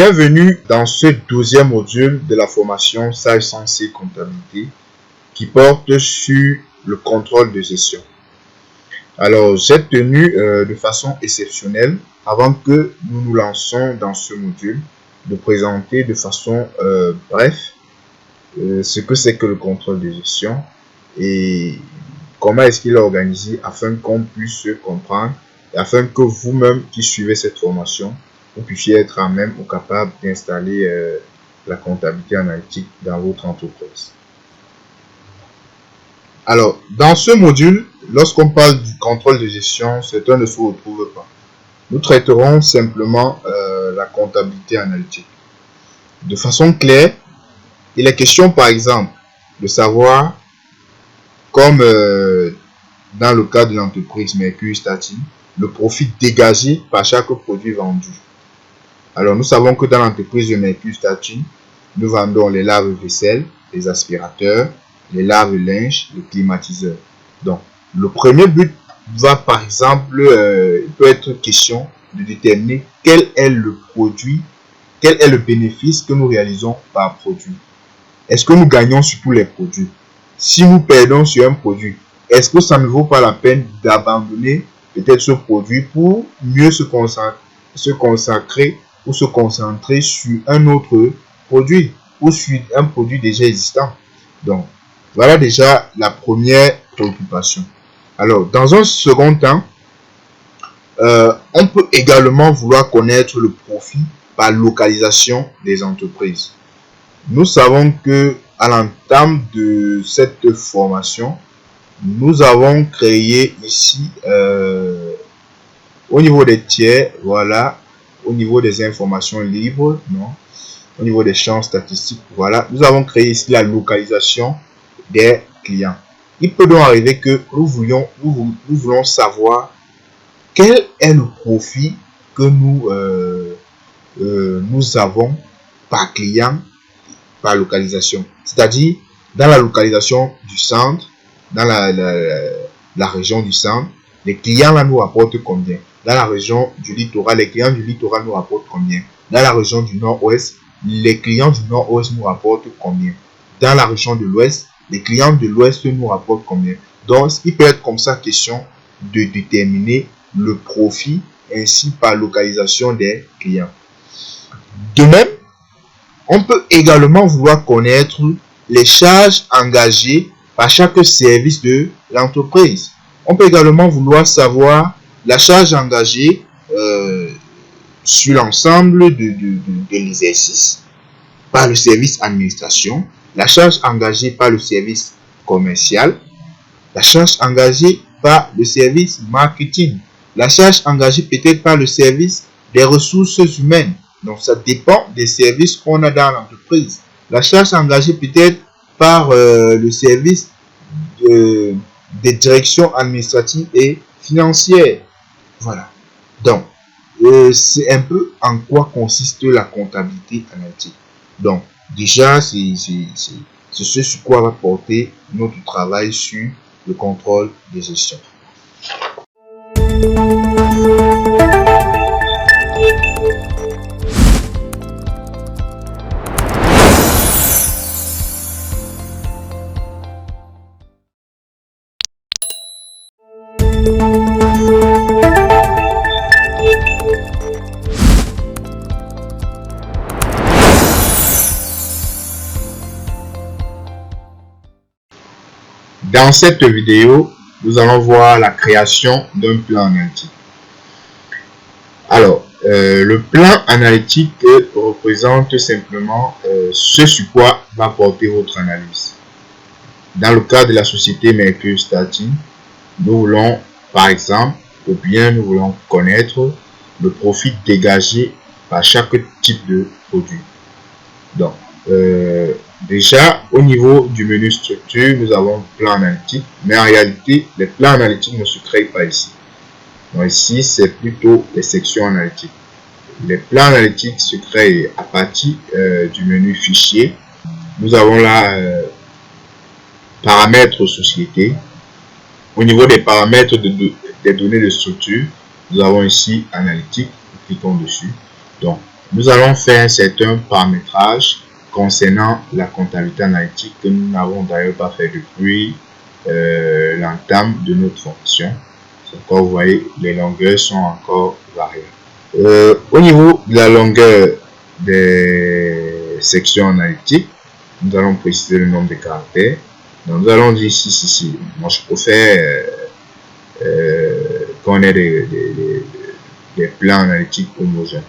Bienvenue dans ce 12e module de la formation Sage Sensei Comptabilité qui porte sur le contrôle de gestion. Alors, j'ai tenu de façon exceptionnelle, avant que nous nous lancions dans ce module, de présenter de façon bref ce que c'est que le contrôle de gestion et comment est-ce qu'il est organisé afin qu'on puisse se comprendre et afin que vous-même qui suivez cette formation, vous puissiez être à même ou capable d'installer la comptabilité analytique dans votre entreprise. Alors, dans ce module, lorsqu'on parle du contrôle de gestion, certains ne se retrouvent pas. Nous traiterons simplement la comptabilité analytique. De façon claire, il est question par exemple de savoir, comme dans le cas de l'entreprise Mercure Statin, le profit dégagé par chaque produit vendu. Alors, nous savons que dans l'entreprise de Mercure Statin, nous vendons les lave-vaisselle, les aspirateurs, les lave-linge, les climatiseurs. Donc, le premier but va par exemple, peut être question de déterminer quel est le produit, quel est le bénéfice que nous réalisons par produit. Est-ce que nous gagnons sur tous les produits? Si nous perdons sur un produit, est-ce que ça ne vaut pas la peine d'abandonner peut-être ce produit pour mieux se consacrer ou se concentrer sur un autre produit ou sur un produit déjà existant? Donc, voilà déjà la première préoccupation. Alors, dans un second temps, on peut également vouloir connaître le profit par localisation des entreprises. Nous savons que à l'entame de cette formation, nous avons créé ici au niveau des tiers, voilà, au niveau des informations libres, non, au niveau des champs statistiques, voilà, nous avons créé ici la localisation des clients. Il peut donc arriver que nous voulons savoir quel est le profit que nous avons par client, par localisation. C'est-à-dire, dans la localisation du centre, dans la région du centre, les clients là nous rapportent combien? Dans la région du littoral, les clients du littoral nous rapportent combien? Dans la région du nord-ouest, les clients du nord-ouest nous rapportent combien? Dans la région de l'ouest, les clients de l'ouest nous rapportent combien? Donc, il peut être comme ça question de déterminer le profit ainsi par localisation des clients. De même, on peut également vouloir connaître les charges engagées par chaque service de l'entreprise. On peut également vouloir savoir la charge engagée sur l'ensemble de l'exercice par le service administration, la charge engagée par le service commercial, la charge engagée par le service marketing, la charge engagée peut-être par le service des ressources humaines. Donc, ça dépend des services qu'on a dans l'entreprise. La charge engagée peut-être par le service des directions administratives et financières. Voilà. Donc, c'est un peu en quoi consiste la comptabilité analytique. Donc, déjà, c'est ce sur quoi va porter notre travail sur le contrôle de gestion. Dans cette vidéo, nous allons voir la création d'un plan analytique. Alors, le plan analytique représente simplement ce sur quoi va porter votre analyse. Dans le cas de la société Mercure Statin, nous voulons, par exemple, ou bien nous voulons connaître le profit dégagé par chaque type de produit. Donc, déjà, au niveau du menu structure, nous avons plan analytique, mais en réalité, les plans analytiques ne se créent pas ici. Donc ici, c'est plutôt les sections analytiques. Les plans analytiques se créent à partir du menu fichier. Nous avons là paramètres société. Au niveau des paramètres des données de structure, nous avons ici analytique. Cliquons dessus. Donc, nous allons faire un certain paramétrage concernant la comptabilité analytique que nous n'avons d'ailleurs pas fait depuis l'entame de notre fonction. Encore, vous voyez, les longueurs sont encore variables. Au niveau de la longueur des sections analytiques, nous allons préciser le nombre de caractères. Donc, nous allons dire ici, moi je préfère qu'on ait des plans analytiques homogènes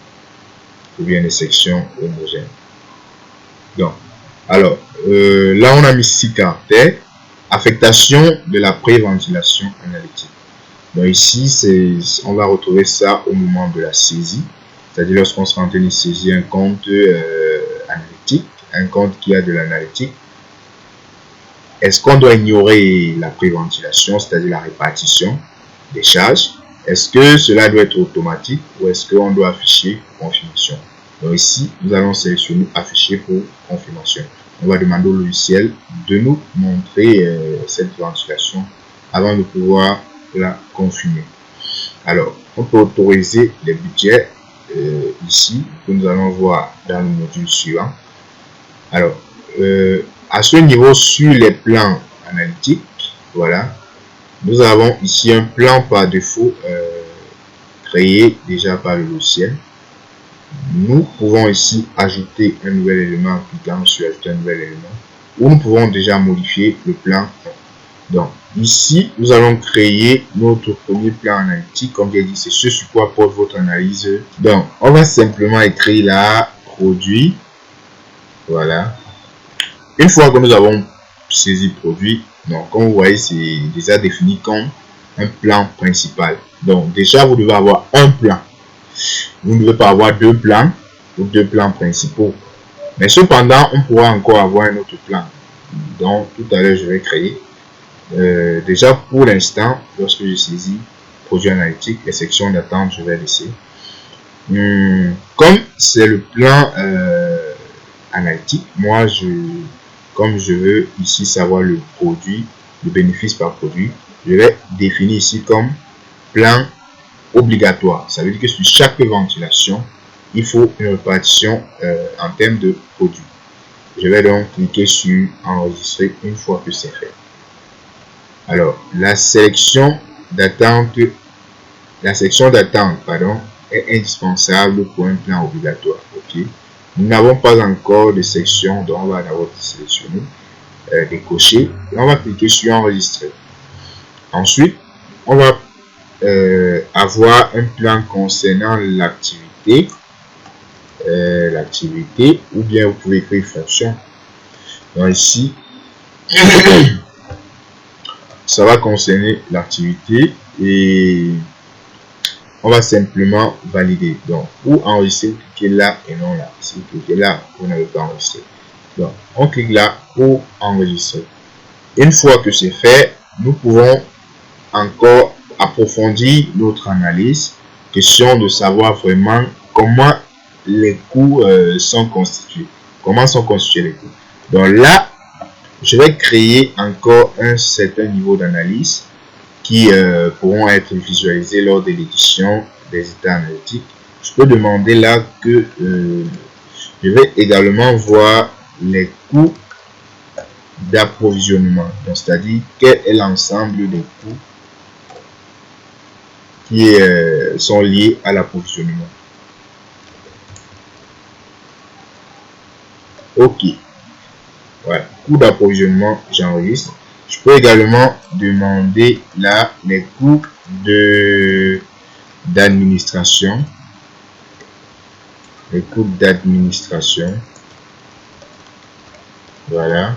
ou bien des sections homogènes. Donc, alors, là on a mis 6 caractères. Affectation de la préventilation analytique. Donc ici, on va retrouver ça au moment de la saisie. C'est-à-dire lorsqu'on sera en train de saisir un compte analytique, un compte qui a de l'analytique. Est-ce qu'on doit ignorer la préventilation, c'est-à-dire la répartition des charges? Est-ce que cela doit être automatique ou est-ce qu'on doit afficher confirmation? Donc ici, nous allons sélectionner afficher pour confirmation. On va demander au logiciel de nous montrer cette ventilation avant de pouvoir la confirmer. Alors, on peut autoriser les budgets ici que nous allons voir dans le module suivant. Alors, à ce niveau, sur les plans analytiques, voilà, nous avons ici un plan par défaut créé déjà par le logiciel. Nous pouvons ici ajouter un nouvel élément en cliquant sur ajouter un nouvel élément, ou nous pouvons déjà modifier le plan. Donc ici nous allons créer notre premier plan analytique. Comme j'ai dit, c'est ce sur quoi porte votre analyse. Donc on va simplement écrire là produit. Voilà, une fois que nous avons saisi produit, donc comme vous voyez, c'est déjà défini comme un plan principal. Donc déjà vous devez avoir un plan. Vous ne devez pas avoir deux plans ou deux plans principaux. Mais cependant, on pourra encore avoir un autre plan. Donc, tout à l'heure, je vais créer. Déjà, pour l'instant, lorsque je saisis produit analytique, les sections d'attente, je vais laisser. Comme c'est le plan analytique, moi, comme je veux ici savoir le produit, le bénéfice par produit, je vais définir ici comme plan obligatoire. Ça veut dire que sur chaque ventilation, il faut une répartition en termes de produits. Je vais donc cliquer sur enregistrer une fois que c'est fait. Alors, la section d'attente, est indispensable pour un plan obligatoire. Ok. Nous n'avons pas encore de section, donc on va d'abord sélectionner, décocher, et on va cliquer sur enregistrer. Ensuite, on va avoir un plan concernant l'activité, ou bien vous pouvez écrire fonction. Donc ici, ça va concerner l'activité et on va simplement valider. Donc pour enregistrer, vous cliquez là et non là. Si vous cliquez là, vous n'avez pas enregistré. Donc on clique là pour enregistrer. Une fois que c'est fait, nous pouvons encore approfondir notre analyse, question de savoir vraiment comment les coûts sont constitués. Comment sont constitués les coûts. Donc là, je vais créer encore un certain niveau d'analyse qui pourront être visualisés lors de l'édition des états analytiques. Je peux demander là que je vais également voir les coûts d'approvisionnement. C'est-à-dire quel est l'ensemble des coûts qui sont liés à l'approvisionnement. Ok. Voilà. Coût d'approvisionnement, j'enregistre. Je peux également demander là les coûts d'administration. Les coûts d'administration. Voilà.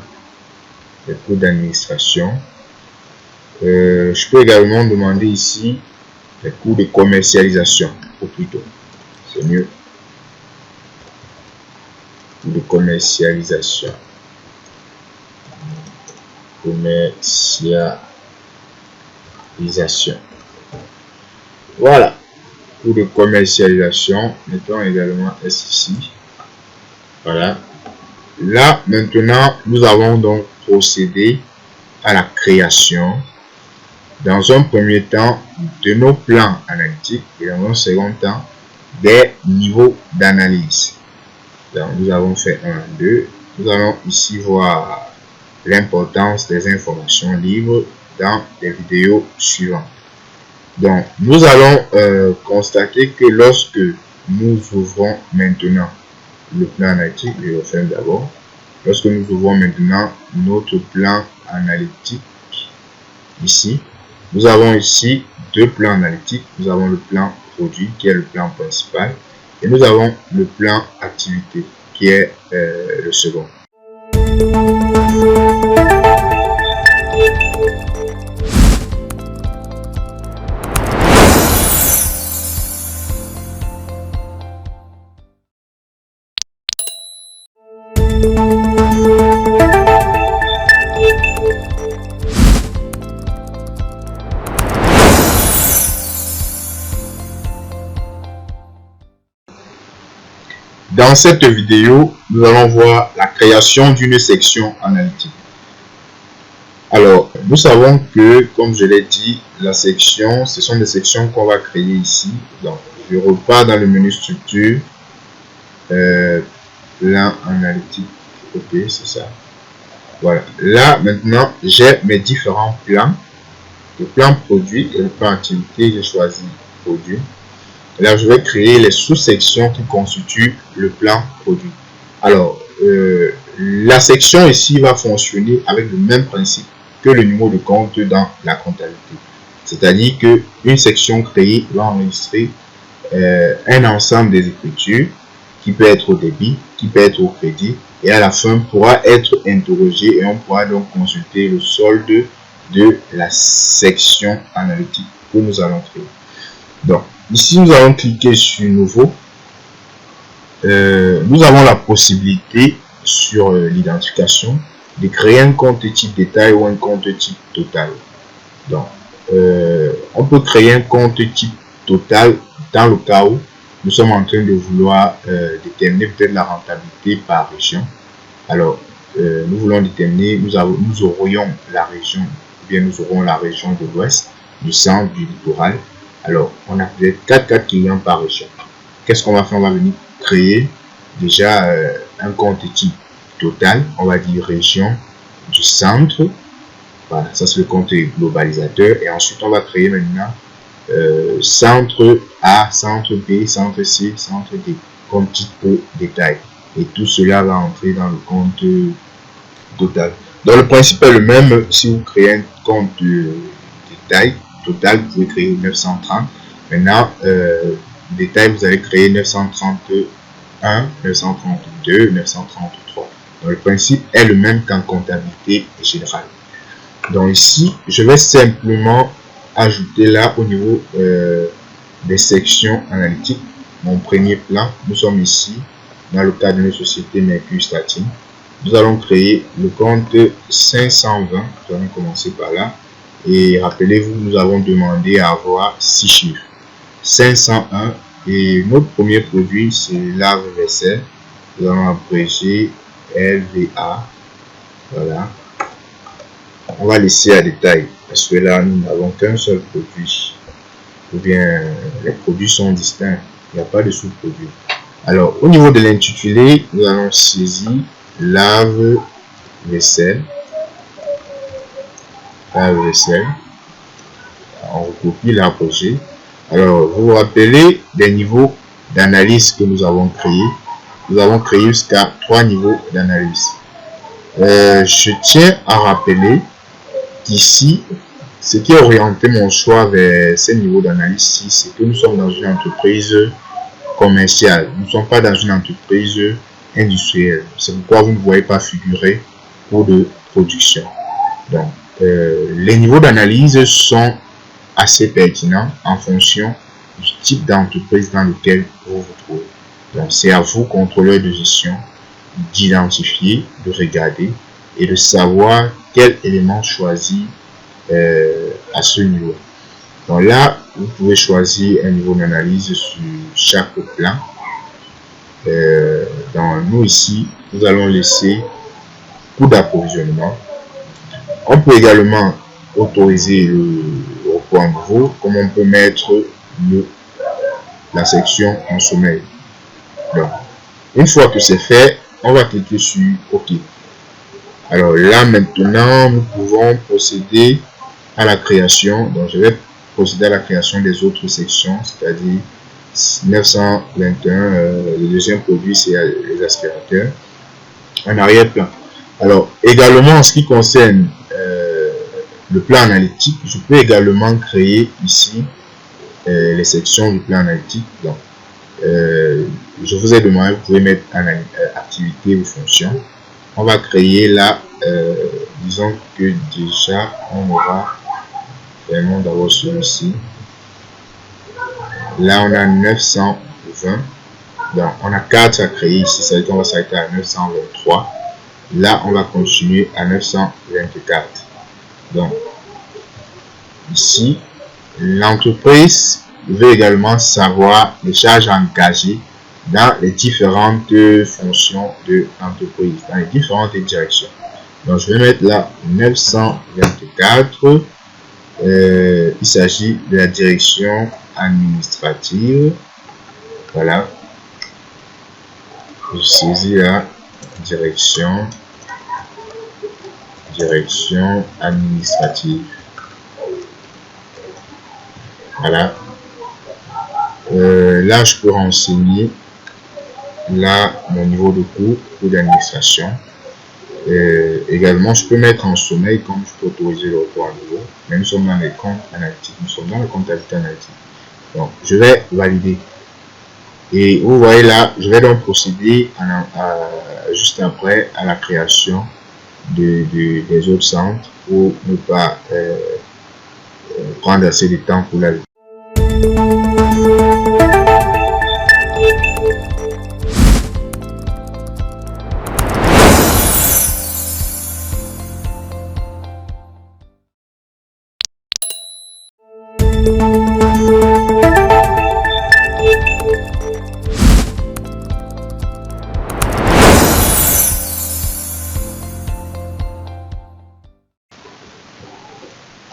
Les coûts d'administration. Je peux également demander ici les coûts de commercialisation, ou plutôt, c'est mieux, de commercialisation. Voilà, coût de commercialisation. Mettons également S ici. Voilà. Là, maintenant, nous avons donc procédé à la création, dans un premier temps, de nos plans analytiques et dans un second temps, des niveaux d'analyse. Donc, nous avons fait 1, 2. Nous allons ici voir l'importance des informations libres dans les vidéos suivantes. Donc, nous allons constater que lorsque nous ouvrons maintenant le plan analytique, je vais faire d'abord. Lorsque nous ouvrons maintenant notre plan analytique, ici, nous avons ici deux plans analytiques. Nous avons le plan produit qui est le plan principal et nous avons le plan activité qui est le second. Dans cette vidéo, nous allons voir la création d'une section analytique. Alors, nous savons que, comme je l'ai dit, la section, ce sont des sections qu'on va créer ici. Donc, je repars dans le menu structure, plan analytique. Ok, c'est ça. Voilà. Là, maintenant, j'ai mes différents plans. Le plan produit et le plan activité, j'ai choisi produit. Là, je vais créer les sous-sections qui constituent le plan produit. Alors, la section ici va fonctionner avec le même principe que le numéro de compte dans la comptabilité. C'est-à-dire qu'une section créée va enregistrer un ensemble des écritures qui peut être au débit, qui peut être au crédit, et à la fin pourra être interrogé et on pourra donc consulter le solde de la section analytique que nous allons créer. Donc, ici, nous allons cliquer sur Nouveau. Nous avons la possibilité sur l'identification de créer un compte type détail ou un compte type total. Donc, on peut créer un compte type total dans le cas où nous sommes en train de vouloir déterminer peut-être la rentabilité par région. Alors, nous voulons déterminer, nous aurions la région, ou bien nous aurons la région de l'Ouest, du centre, du littoral. Alors, on a peut-être 4 clients par région. Qu'est-ce qu'on va faire? On va venir créer déjà un compte type total. On va dire région du centre. Voilà, ça c'est le compte globalisateur. Et ensuite, on va créer maintenant centre A, centre B, centre C, centre D, comme type détail. Et tout cela va entrer dans le compte total. Donc, le principe est le même. Si vous créez un compte détail total, vous pouvez créer 930. Maintenant, détail, vous allez créer 931, 932, 933. Donc, le principe est le même qu'en comptabilité générale. Donc, ici, je vais simplement ajouter là au niveau des sections analytiques mon premier plan. Nous sommes ici dans le cadre de notre société Mercure Statim. Nous allons créer le compte 520. Nous allons commencer par là. Et rappelez-vous, nous avons demandé à avoir 6 chiffres. 501. Et notre premier produit, c'est lave-vaisselle. Nous allons abréger LVA. Voilà. On va laisser à détail parce que là, nous n'avons qu'un seul produit. Ou bien, les produits sont distincts. Il n'y a pas de sous-produit. Alors, au niveau de l'intitulé, nous allons saisir lave-vaisselle. Lave-vaisselle. On recopie l'apogée. Alors, vous vous rappelez des niveaux d'analyse que nous avons créés. Nous avons créé jusqu'à 3 niveaux d'analyse. Je tiens à rappeler qu'ici, ce qui a orienté mon choix vers ces niveaux d'analyse, c'est que nous sommes dans une entreprise commerciale. Nous ne sommes pas dans une entreprise industrielle. C'est pourquoi vous ne voyez pas figurer cours de production. Donc, les niveaux d'analyse sont assez pertinents en fonction du type d'entreprise dans lequel vous vous trouvez. Donc, c'est à vous, contrôleur de gestion, d'identifier, de regarder et de savoir quel élément choisir à ce niveau. Donc là, vous pouvez choisir un niveau d'analyse sur chaque plan. Donc nous ici, nous allons laisser coût d'approvisionnement. On peut également autoriser le repos en nouveau, comme on peut mettre le la section en sommeil. Donc, une fois que c'est fait, on va cliquer sur OK. Alors là, maintenant, nous pouvons procéder à la création. Donc, je vais procéder à la création des autres sections, c'est-à-dire 921, le deuxième produit, c'est les aspirateurs en arrière-plan. Alors, également, en ce qui concerne le plan analytique, je peux également créer ici les sections du plan analytique. Donc, je vous ai demandé, vous pouvez mettre activité ou fonction. On va créer là, disons que déjà, on aura vraiment d'abord celui-ci. Là, on a 920. Donc, on a 4 à créer ici, ça veut dire qu'on va s'arrêter à 923. Là, on va continuer à 924. Donc, ici, l'entreprise veut également savoir les charges engagées dans les différentes fonctions de l'entreprise, dans les différentes directions. Donc, je vais mettre là 924. Il s'agit de la direction administrative. Voilà. Je saisis la direction administrative. Voilà. Là, je peux renseigner là mon niveau de coût d'administration. Également, je peux mettre en sommeil comme je peux autoriser le report à nouveau. Mais nous sommes dans les comptes analytiques, nous sommes dans la comptabilité analytique. Donc, je vais valider. Et vous voyez là, je vais donc procéder juste après à la création des autres centres pour ne pas prendre assez de temps pour la vie.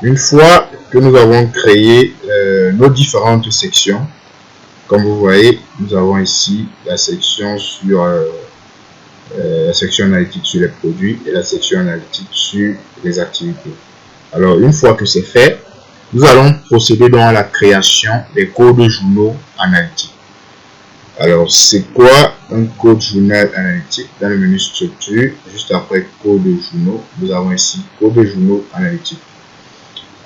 Une fois que nous avons créé nos différentes sections, comme vous voyez, nous avons ici la section sur la section analytique sur les produits et la section analytique sur les activités. Alors, une fois que c'est fait, nous allons procéder donc à la création des codes journaux analytiques. Alors, c'est quoi un code journal analytique? Dans le menu structure, juste après code journaux, nous avons ici code journaux analytiques.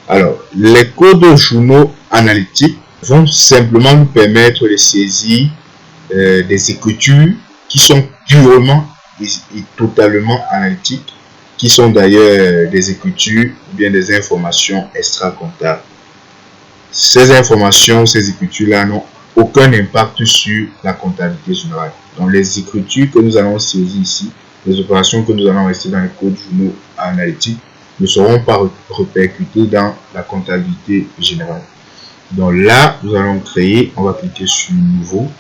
Alors, les codes journaux analytiques vont simplement nous permettre de saisir des écritures qui sont purement et totalement analytiques, qui sont d'ailleurs des écritures ou bien des informations extra-comptables. Ces informations, ces écritures-là n'ont aucun impact sur la comptabilité générale. Donc, les écritures que nous allons saisir ici, les opérations que nous allons rester dans les codes journaux analytiques, ne seront pas répercutées dans la comptabilité générale. Donc là, nous allons créer, on va cliquer sur Nouveau.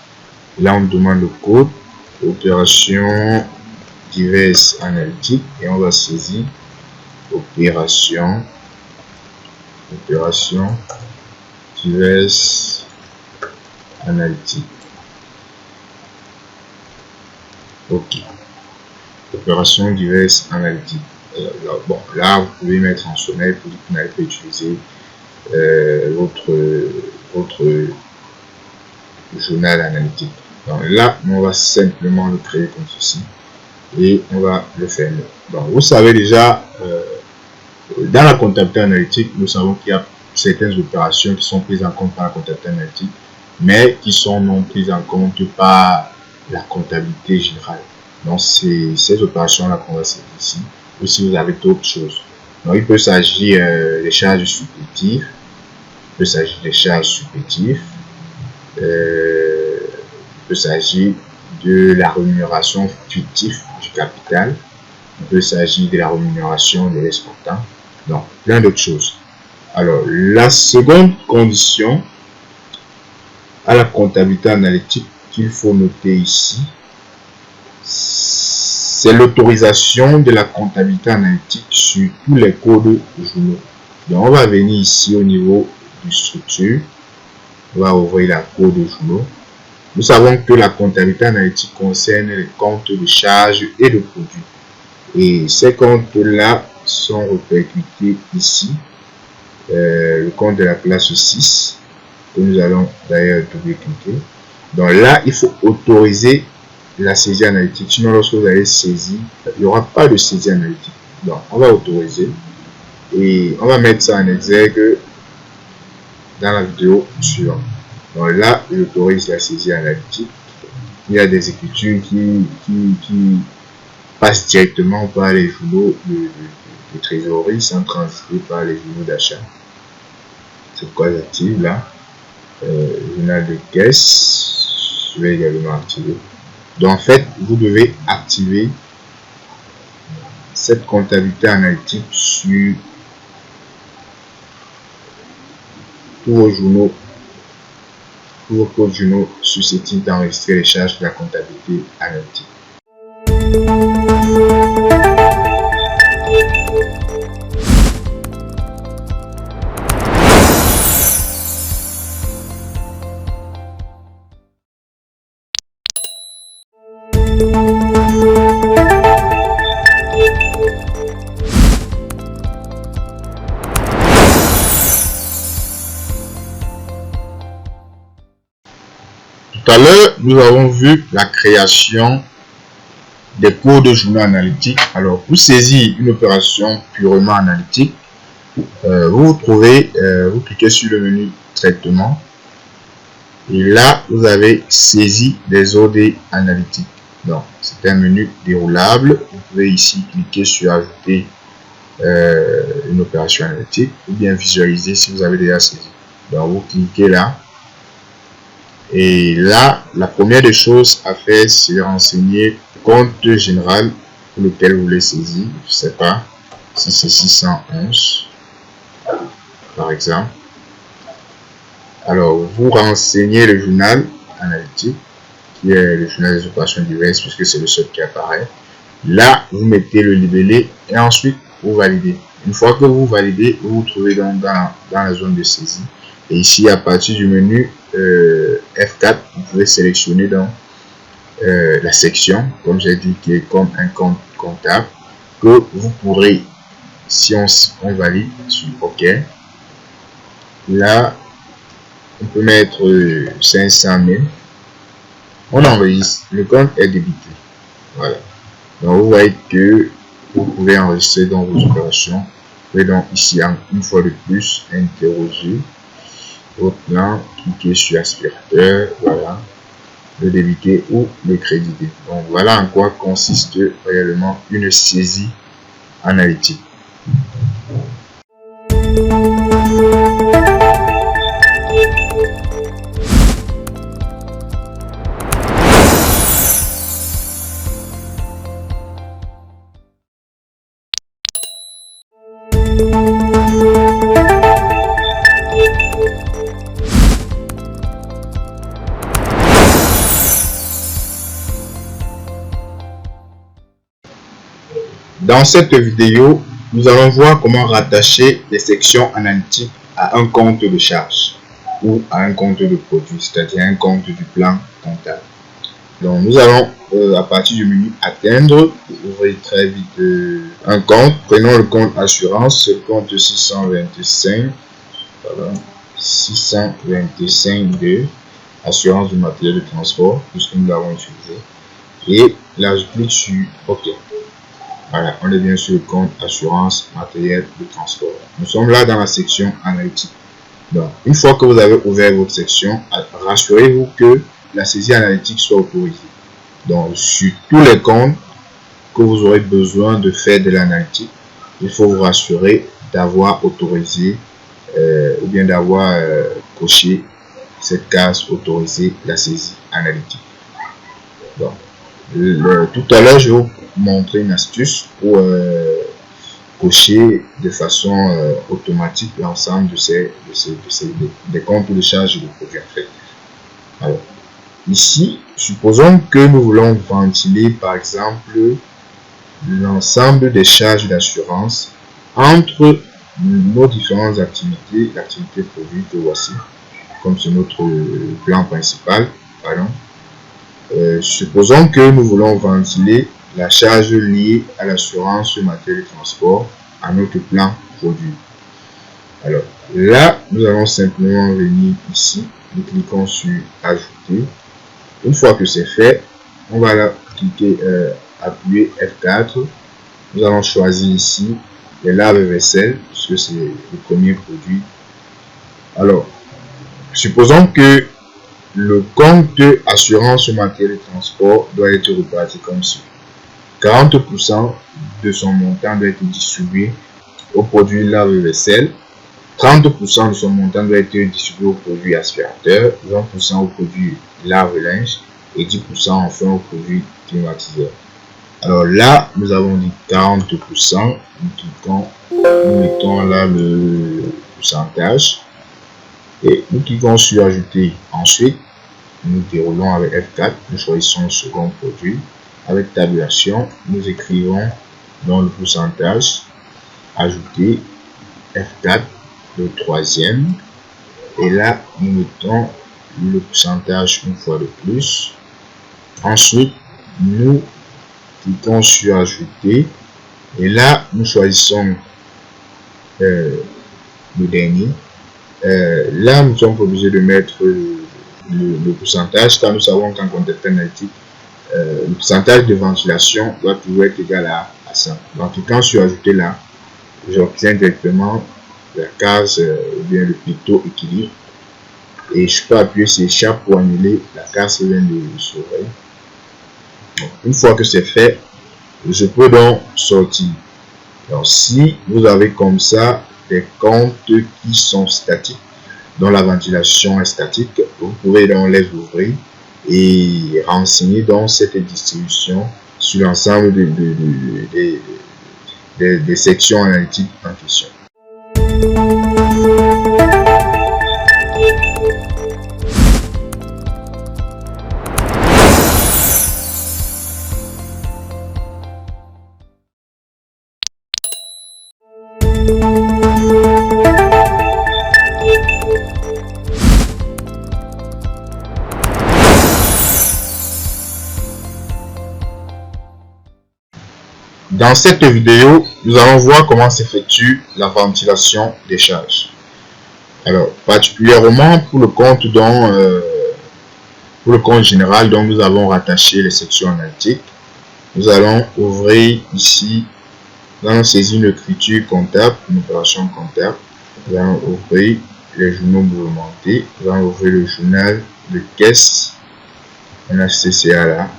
Là, on demande le code, opération diverses analytiques, et on va saisir opération diverses analytiques. OK. Opération diverses analytiques. Bon, là, vous pouvez mettre en sommeil pour que vous n'allez pas utiliser votre journal analytique. Donc là, on va simplement le créer comme ceci et on va le fermer. Donc, vous savez déjà, dans la comptabilité analytique, nous savons qu'il y a certaines opérations qui sont prises en compte par la comptabilité analytique, mais qui sont non prises en compte par la comptabilité générale. Donc, c'est ces opérations-là qu'on va saisir ici. Ou si vous avez d'autres choses. Donc, il peut s'agir des charges supplétives. Il peut s'agir des charges supplétives. Il peut s'agir de la rémunération fictive du capital. Il peut s'agir de la rémunération des exploitants. Donc, plein d'autres choses. Alors, la seconde condition à la comptabilité analytique qu'il faut noter ici, c'est l'autorisation de la comptabilité analytique sur tous les codes journaux. Donc, on va venir ici au niveau du structure. On va ouvrir la cour de journaux. Nous savons que la comptabilité analytique concerne les comptes de charges et de produits. Et ces comptes-là sont répercutés ici. Le compte de la classe 6, que nous allons d'ailleurs double-cliquer. Donc là, il faut autoriser la saisie analytique. Sinon, lorsque vous allez saisir, il n'y aura pas de saisie analytique. Donc, on va autoriser. Et on va mettre ça en exergue dans la vidéo suivante. Donc là, il autorise la saisie analytique. Il y a des écritures qui passent directement par les journaux de trésorerie sans transiter par les journaux d'achat. C'est pourquoi j'active là. Journal de caisse. Je vais également activer. Donc en fait, vous devez activer cette comptabilité analytique sur tous vos journaux, tous vos codes journaux susceptibles d'enregistrer les charges de la comptabilité analytique. Tout à l'heure, nous avons vu la création des cours de journaux analytiques. Alors, pour saisir une opération purement analytique, vous cliquez sur le menu traitement. Et là, vous avez saisi des OD analytiques. Donc, c'est un menu déroulable. Vous pouvez ici cliquer sur ajouter une opération analytique ou bien visualiser si vous avez déjà saisi. Donc, vous cliquez là. Et là, la première des choses à faire, c'est renseigner le compte général pour lequel vous voulez saisir. Je ne sais pas si c'est 611, par exemple. Alors, vous renseignez le journal analytique, qui est le journal des opérations diverses, puisque c'est le seul qui apparaît. Là, vous mettez le libellé et ensuite, vous validez. Une fois que vous validez, vous vous trouvez donc dans la zone de saisie. Et ici, à partir du menu F4, vous pouvez sélectionner dans la section, comme j'ai dit, qui est comme un compte comptable, que vous pourrez, si on valide sur OK, là, on peut mettre 500 000. On enregistre. Le compte est débité. Voilà. Donc, vous voyez que vous pouvez enregistrer dans vos opérations. Vous pouvez donc ici, une fois de plus, interroger votre plan, cliquez sur aspirateur, voilà, le débiter ou le créditer. Donc voilà en quoi consiste réellement une saisie analytique. Dans cette vidéo, nous allons voir comment rattacher les sections analytiques à un compte de charge ou à un compte de produit, c'est-à-dire un compte du plan comptable. Donc, nous allons, à partir du menu Atteindre, ouvrir très vite un compte. Prenons le compte Assurance, le compte 625, voilà, 625 de Assurance du matériel de transport, puisque nous l'avons utilisé. Et là, je clique sur OK. Voilà, on est bien sur le compte assurance matériel de transport. Nous sommes là dans la section analytique. Donc, une fois que vous avez ouvert votre section, rassurez-vous que la saisie analytique soit autorisée. Donc, sur tous les comptes que vous aurez besoin de faire de l'analytique, il faut vous rassurer d'avoir autorisé ou bien d'avoir coché cette case autorisée la saisie analytique. Donc, tout à l'heure, je vais vous montrer une astuce pour cocher de façon automatique l'ensemble des comptes de charge de produits en fait. Alors, ici, supposons que nous voulons ventiler par exemple l'ensemble des charges d'assurance entre nos différentes activités, l'activité produit que voici, comme c'est notre plan principal. Pardon. Supposons que nous voulons ventiler la charge liée à l'assurance matériel de transport à notre plan produit. Alors là, nous allons simplement venir ici, nous cliquons sur ajouter. Une fois que c'est fait, on va là cliquer, appuyer F4. Nous allons choisir ici les lave-vaisselle, puisque c'est le premier produit. Alors, supposons que le compte assurance matériel de transport doit être reparti comme suit. 40% de son montant doit être distribué au produit lave-vaisselle, 30% de son montant doit être distribué au produit aspirateur, 20% au produit lave-linge et 10% enfin au produit climatiseur. Alors là, nous avons dit 40%, nous mettons là le pourcentage et nous cliquons sur ajouter. Ensuite, nous déroulons avec F4, nous choisissons le second produit. Avec tabulation, nous écrivons dans le pourcentage, ajouter F4, le troisième. Et là, nous mettons le pourcentage une fois de plus. Ensuite, nous cliquons sur ajouter. Et là, nous choisissons le dernier. Là, nous sommes obligés de mettre le pourcentage, car nous savons qu'en contexte analytique, le pourcentage de ventilation doit toujours être égal à 100. Donc, cliquant sur ajouter là, j'obtiens directement la case ou bien le picto équilibre. Et je peux appuyer sur échappe pour annuler la case qui vient de s'ouvrir. Une fois que c'est fait, je peux donc sortir. Donc, si vous avez comme ça des comptes qui sont statiques, dont la ventilation est statique, vous pouvez donc les ouvrir et renseigner donc cette distribution sur l'ensemble des sections analytiques en question. Dans cette vidéo, nous allons voir comment s'effectue la ventilation des charges. Alors, particulièrement pour le compte général dont nous avons rattaché les sections analytiques, nous allons ouvrir ici, nous allons saisir une écriture comptable, une opération comptable. Nous allons ouvrir les journaux mouvementés, nous allons ouvrir le journal de caisse, on a CCA là,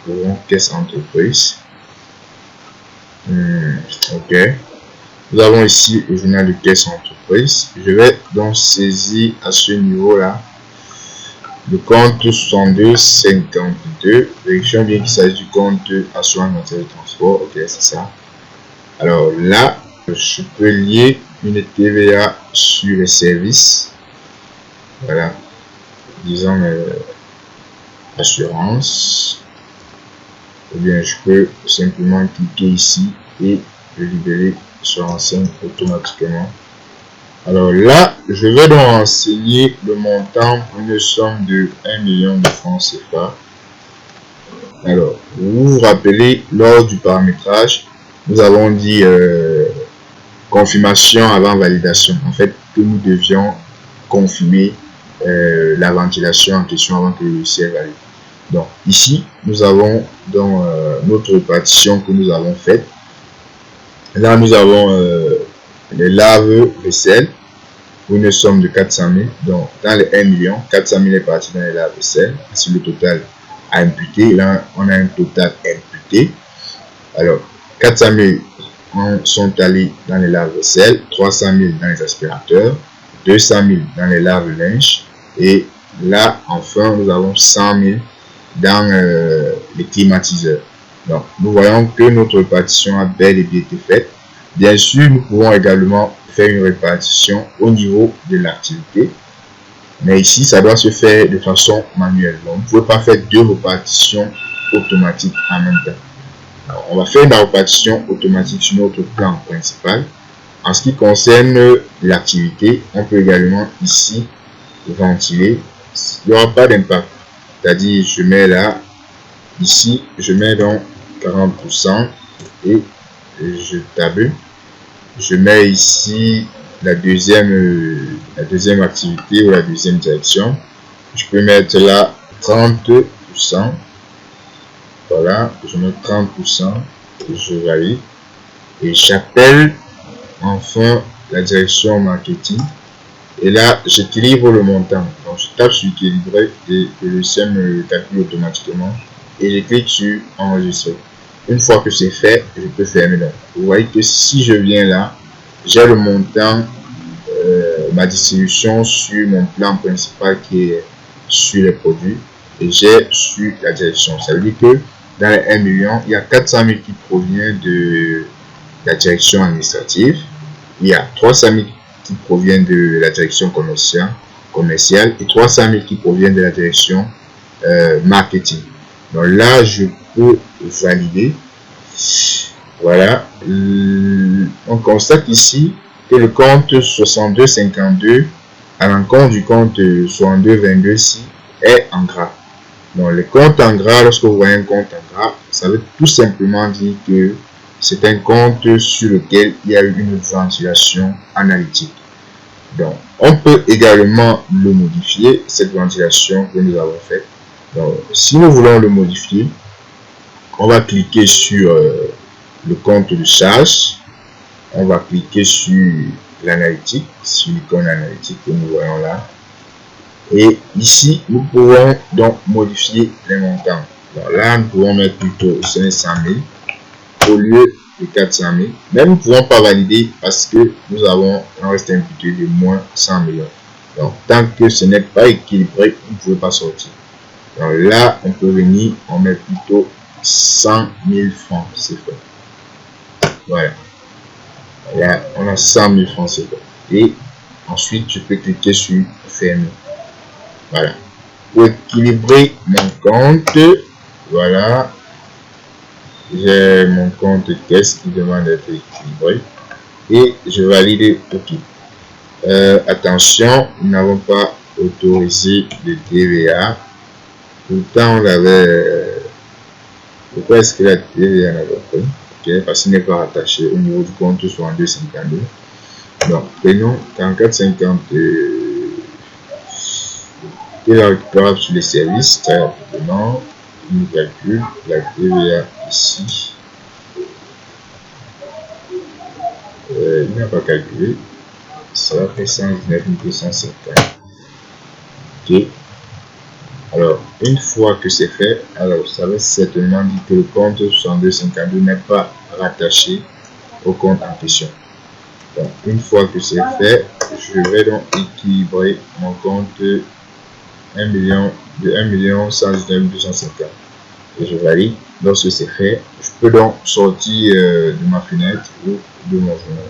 nous ouvrons caisse entreprise. Ok, nous avons ici le journal de caisse entreprise. Je vais donc saisir à ce niveau là le compte 6252. Vérifions bien qu'il s'agit du compte assurance matériel de transport. Ok, c'est ça. Alors là, je peux lier une TVA sur les services. Voilà, disons assurance. Ou bien je peux simplement cliquer ici et le libérer se renseigne automatiquement. Alors là, je vais donc renseigner le montant pour une somme de 1 million de francs CFA. Alors, vous vous rappelez, lors du paramétrage, nous avons dit confirmation avant validation. En fait, que nous devions confirmer la ventilation en question avant que le logiciel valide. Donc ici, nous avons dans notre répartition que nous avons faite. Là, nous avons les lave-vaisselle pour une somme de 400 000. Donc, dans les 1 million, 400 000 est parti dans les lave-vaisselle. Ainsi, le total à imputer. Là, on a un total imputé. Alors, 400 000 sont allés dans les lave-vaisselle, 300 000 dans les aspirateurs, 200 000 dans les lave-linge. Et là, enfin, nous avons 100 000 dans les climatiseurs. Donc, nous voyons que notre répartition a bel et bien été faite. Bien sûr, nous pouvons également faire une répartition au niveau de l'activité. Mais ici, ça doit se faire de façon manuelle. Donc, vous ne pouvez pas faire deux répartitions automatiques en même temps. Alors, on va faire la répartition automatique sur notre plan principal. En ce qui concerne l'activité, on peut également ici ventilé, il n'y aura pas d'impact. C'est-à-dire, je mets là, ici, je mets donc 40% et je table. Je mets ici la deuxième activité ou la deuxième direction. Je peux mettre là 30%. Voilà, je mets 30%, je valide. Et j'appelle enfin la direction marketing. Et là, j'équilibre le montant. Donc, je tape sur équilibrer et le logiciel me calcule automatiquement. Et je clique sur enregistrer. Une fois que c'est fait, je peux fermer là. Vous voyez que si je viens là, j'ai le montant, ma distribution sur mon plan principal qui est sur les produits. Et j'ai sur la direction. Ça veut dire que dans les 1 million, il y a 400 000 qui provient de la direction administrative. Il y a 300 000 qui proviennent de la direction commerciale et 300 000 qui proviennent de la direction marketing. Donc là, je peux valider. Voilà. On constate ici que le compte 6252 à l'encontre du compte 6222 est en gras. Donc le compte en gras, lorsque vous voyez un compte en gras, ça veut tout simplement dire que c'est un compte sur lequel il y a eu une ventilation analytique. Donc, on peut également le modifier, cette ventilation que nous avons faite. Donc, si nous voulons le modifier, on va cliquer sur le compte de charge. On va cliquer sur l'analytique, sur l'icône analytique que nous voyons là. Et ici, nous pouvons donc modifier les montants. Donc là, nous pouvons mettre plutôt 500 000 au lieu de 400 000. Mais nous ne pouvons pas valider parce que nous avons un reste imputé de moins 100 millions. Donc, tant que ce n'est pas équilibré, vous ne pouvez pas sortir. Donc là, on peut venir, on met plutôt 100 000 francs, c'est fait. Voilà. Là, on a 100 000 francs, c'est fait. Et ensuite, je peux cliquer sur fermer. Voilà. Pour équilibrer mon compte, voilà. J'ai mon compte caisse qui demande d'être équilibré. Et je valide OK. Attention, nous n'avons pas autorisé le TVA. Pourtant, on avait. Pourquoi est-ce que la TVA n'avait pas? Ok, parce qu'il n'est pas rattaché au niveau du compte 6252. Donc, prenons 4450 qui est récupérable sur les services. Très rapidement, nous calcule la TVA ici. Il n'a pas calculé. Ça va faire 119 250. Ok. Alors, une fois que c'est fait, alors ça veut certainement dire que le compte 6252 n'est pas rattaché au compte en question. Donc, une fois que c'est fait, je vais donc équilibrer mon compte 1 million 119 250. Et je valide. Lorsque c'est fait, je peux donc sortir de ma fenêtre ou de mon journal.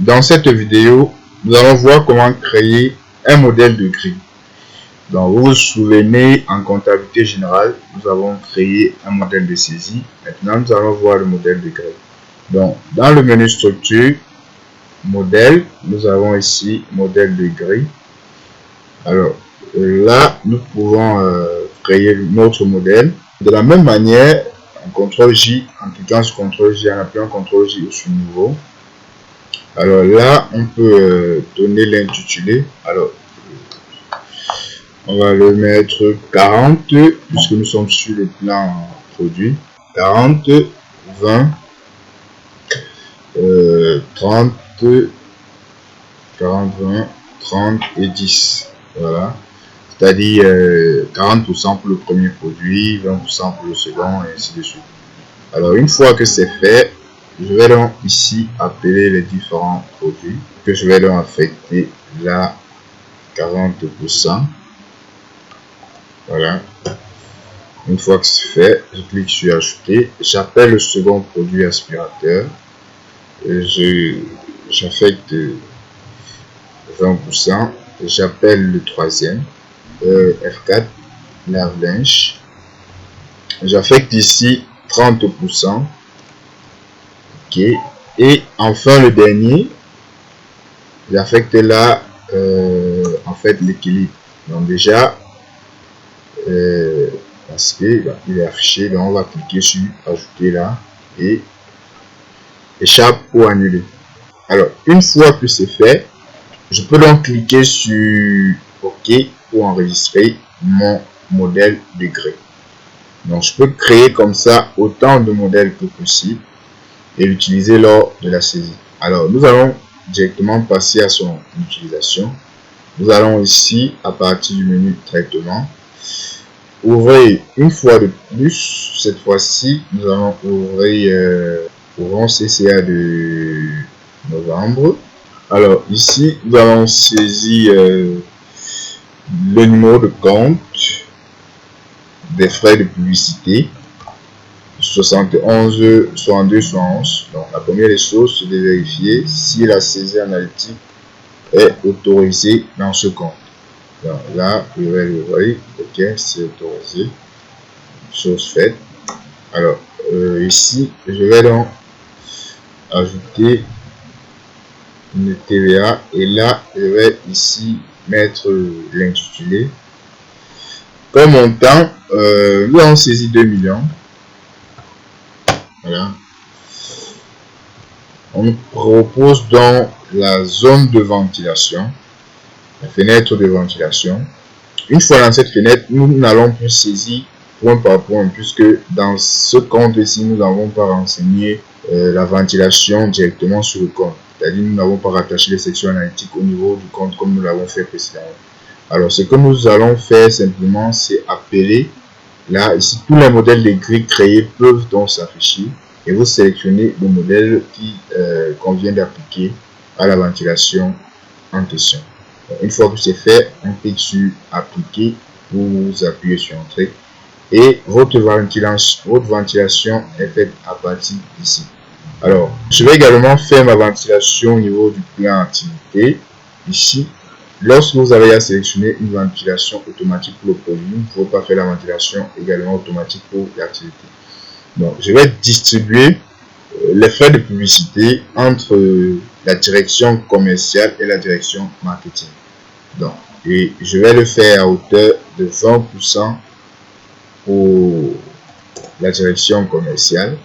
Dans cette vidéo, nous allons voir comment créer un modèle de grille. Donc, vous vous souvenez, en comptabilité générale, nous avons créé un modèle de saisie. Maintenant, nous allons voir le modèle de grille. Donc, dans le menu structure, modèle, nous avons ici modèle de grille. Alors, là, nous pouvons créer notre modèle. De la même manière, en CTRL J, en cliquant sur CTRL J, en appuyant CTRL J sur nouveau. Alors là, on peut donner l'intitulé. Alors, on va le mettre 40, puisque nous sommes sur le plan produit. 40, 20, 30, 40, 20, 30 et 10. Voilà. C'est-à-dire 40% pour le premier produit, 20% pour le second, et ainsi de suite. Alors, une fois que c'est fait, je vais donc ici appeler les différents produits que je vais donc affecter là 40%. Voilà. Une fois que c'est fait, je clique sur ajouter. J'appelle le second produit aspirateur. J'affecte 20%. J'appelle le troisième, F4, lave-linge. J'affecte ici 30%. Ok. Et enfin le dernier, j'affecte là en fait l'équilibre. Donc déjà, parce que il est affiché, donc on va cliquer sur ajouter là et échappe ou annuler. Alors une fois que c'est fait, je peux donc cliquer sur OK pour enregistrer mon modèle de grès. Donc je peux créer comme ça autant de modèles que possible et l'utiliser lors de la saisie. Alors nous allons directement passer à son utilisation. Nous allons ici à partir du menu traitement ouvrir une fois de plus. Cette fois-ci nous allons ouvrir CCA de novembre. Alors ici nous allons saisir le numéro de compte des frais de publicité 71 62 71. Donc la première des choses, c'est de vérifier si la saisie analytique est autorisée dans ce compte. Donc là, je vais le voir. Ok, c'est autorisé. Chose faite. Alors ici, je vais donc ajouter une TVA et là, je vais ici mettre l'intitulé. Comme montant, nous avons saisi 2 millions. Voilà. On propose donc la zone de ventilation, la fenêtre de ventilation. Une fois dans cette fenêtre, nous n'allons plus saisir point par point, puisque dans ce compte ici, nous n'avons pas renseigné la ventilation directement sur le compte. C'est-à-dire, nous n'avons pas rattaché les sections analytiques au niveau du compte comme nous l'avons fait précédemment. Alors, ce que nous allons faire simplement, c'est appeler. Là, ici, tous les modèles de grilles créés peuvent donc s'afficher et vous sélectionnez le modèle qui convient d'appliquer à la ventilation en question. Donc, une fois que c'est fait, on clique sur appliquer, vous appuyez sur entrée et votre ventilation est faite à partir d'ici. Alors, je vais également faire ma ventilation au niveau du plan activité. Ici, lorsque vous avez à sélectionner une ventilation automatique pour le produit, vous ne pouvez pas faire la ventilation également automatique pour l'activité. Donc, je vais distribuer les frais de publicité entre la direction commerciale et la direction marketing. Donc, et je vais le faire à hauteur de 20% pour la direction commerciale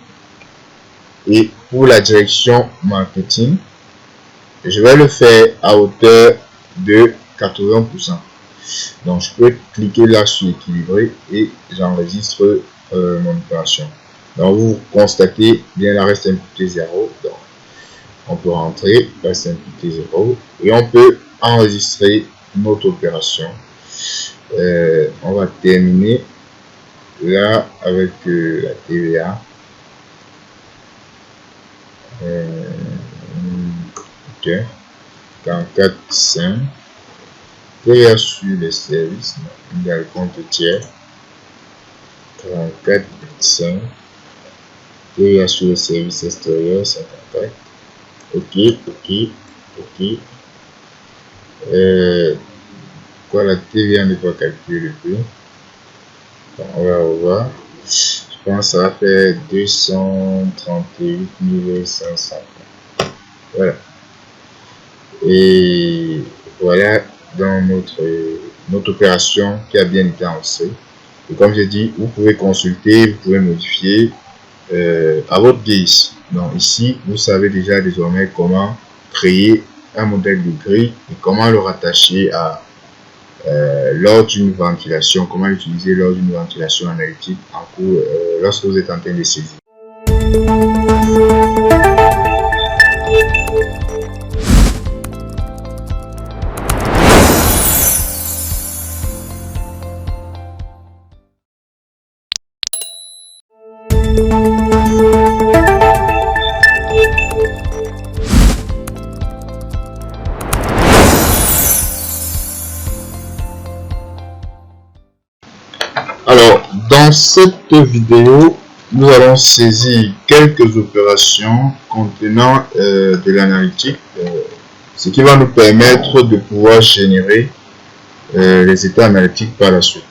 et pour la direction marketing, je vais le faire à hauteur de 80%. Donc, je peux cliquer là sur équilibrer et j'enregistre mon opération. Donc, vous constatez bien la reste imputé 0. Donc, on peut rentrer, reste imputé 0 et on peut enregistrer notre opération. On va terminer là avec la TVA. Ok, 44,5. TVA sur les services, il y a le compte tiers. 44,5. TVA sur les services extérieurs, 54. Ok. Quoi, la TVA n'est pas calculée le prix. Bon, on va revoir. Je pense que ça va faire 238 500. Voilà. Et voilà dans notre opération qui a bien été enregistrée. Et comme j'ai dit, vous pouvez consulter, vous pouvez modifier à votre guise. Donc ici, vous savez déjà désormais comment créer un modèle de grille et comment le rattacher à lors d'une ventilation, comment l'utiliser lors d'une ventilation analytique en cours lorsque vous êtes en train de saisir. Alors, dans cette vidéo, nous allons saisir quelques opérations contenant de l'analytique, ce qui va nous permettre de pouvoir générer les états analytiques par la suite.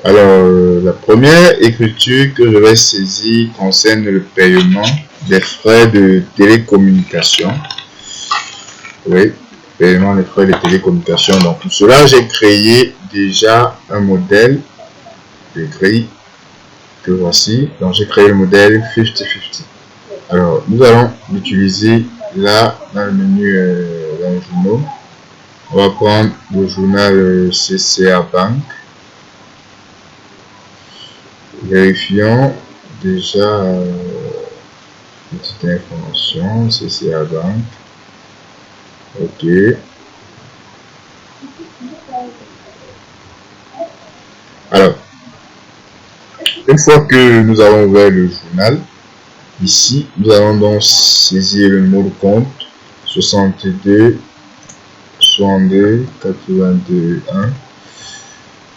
Alors, la première écriture que je vais saisir concerne le paiement des frais de télécommunication. Oui, paiement des frais de télécommunication. Donc, pour cela, j'ai créé déjà un modèle de grille que voici. Donc, j'ai créé le modèle 50-50. Alors, nous allons l'utiliser là dans le menu dans le journal. On va prendre le journal CCA Bank. Vérifions déjà petite information CCA Bank. Ok. Alors, une fois que nous avons ouvert le journal, ici, nous allons donc saisir le mot de compte 62 62 82 1.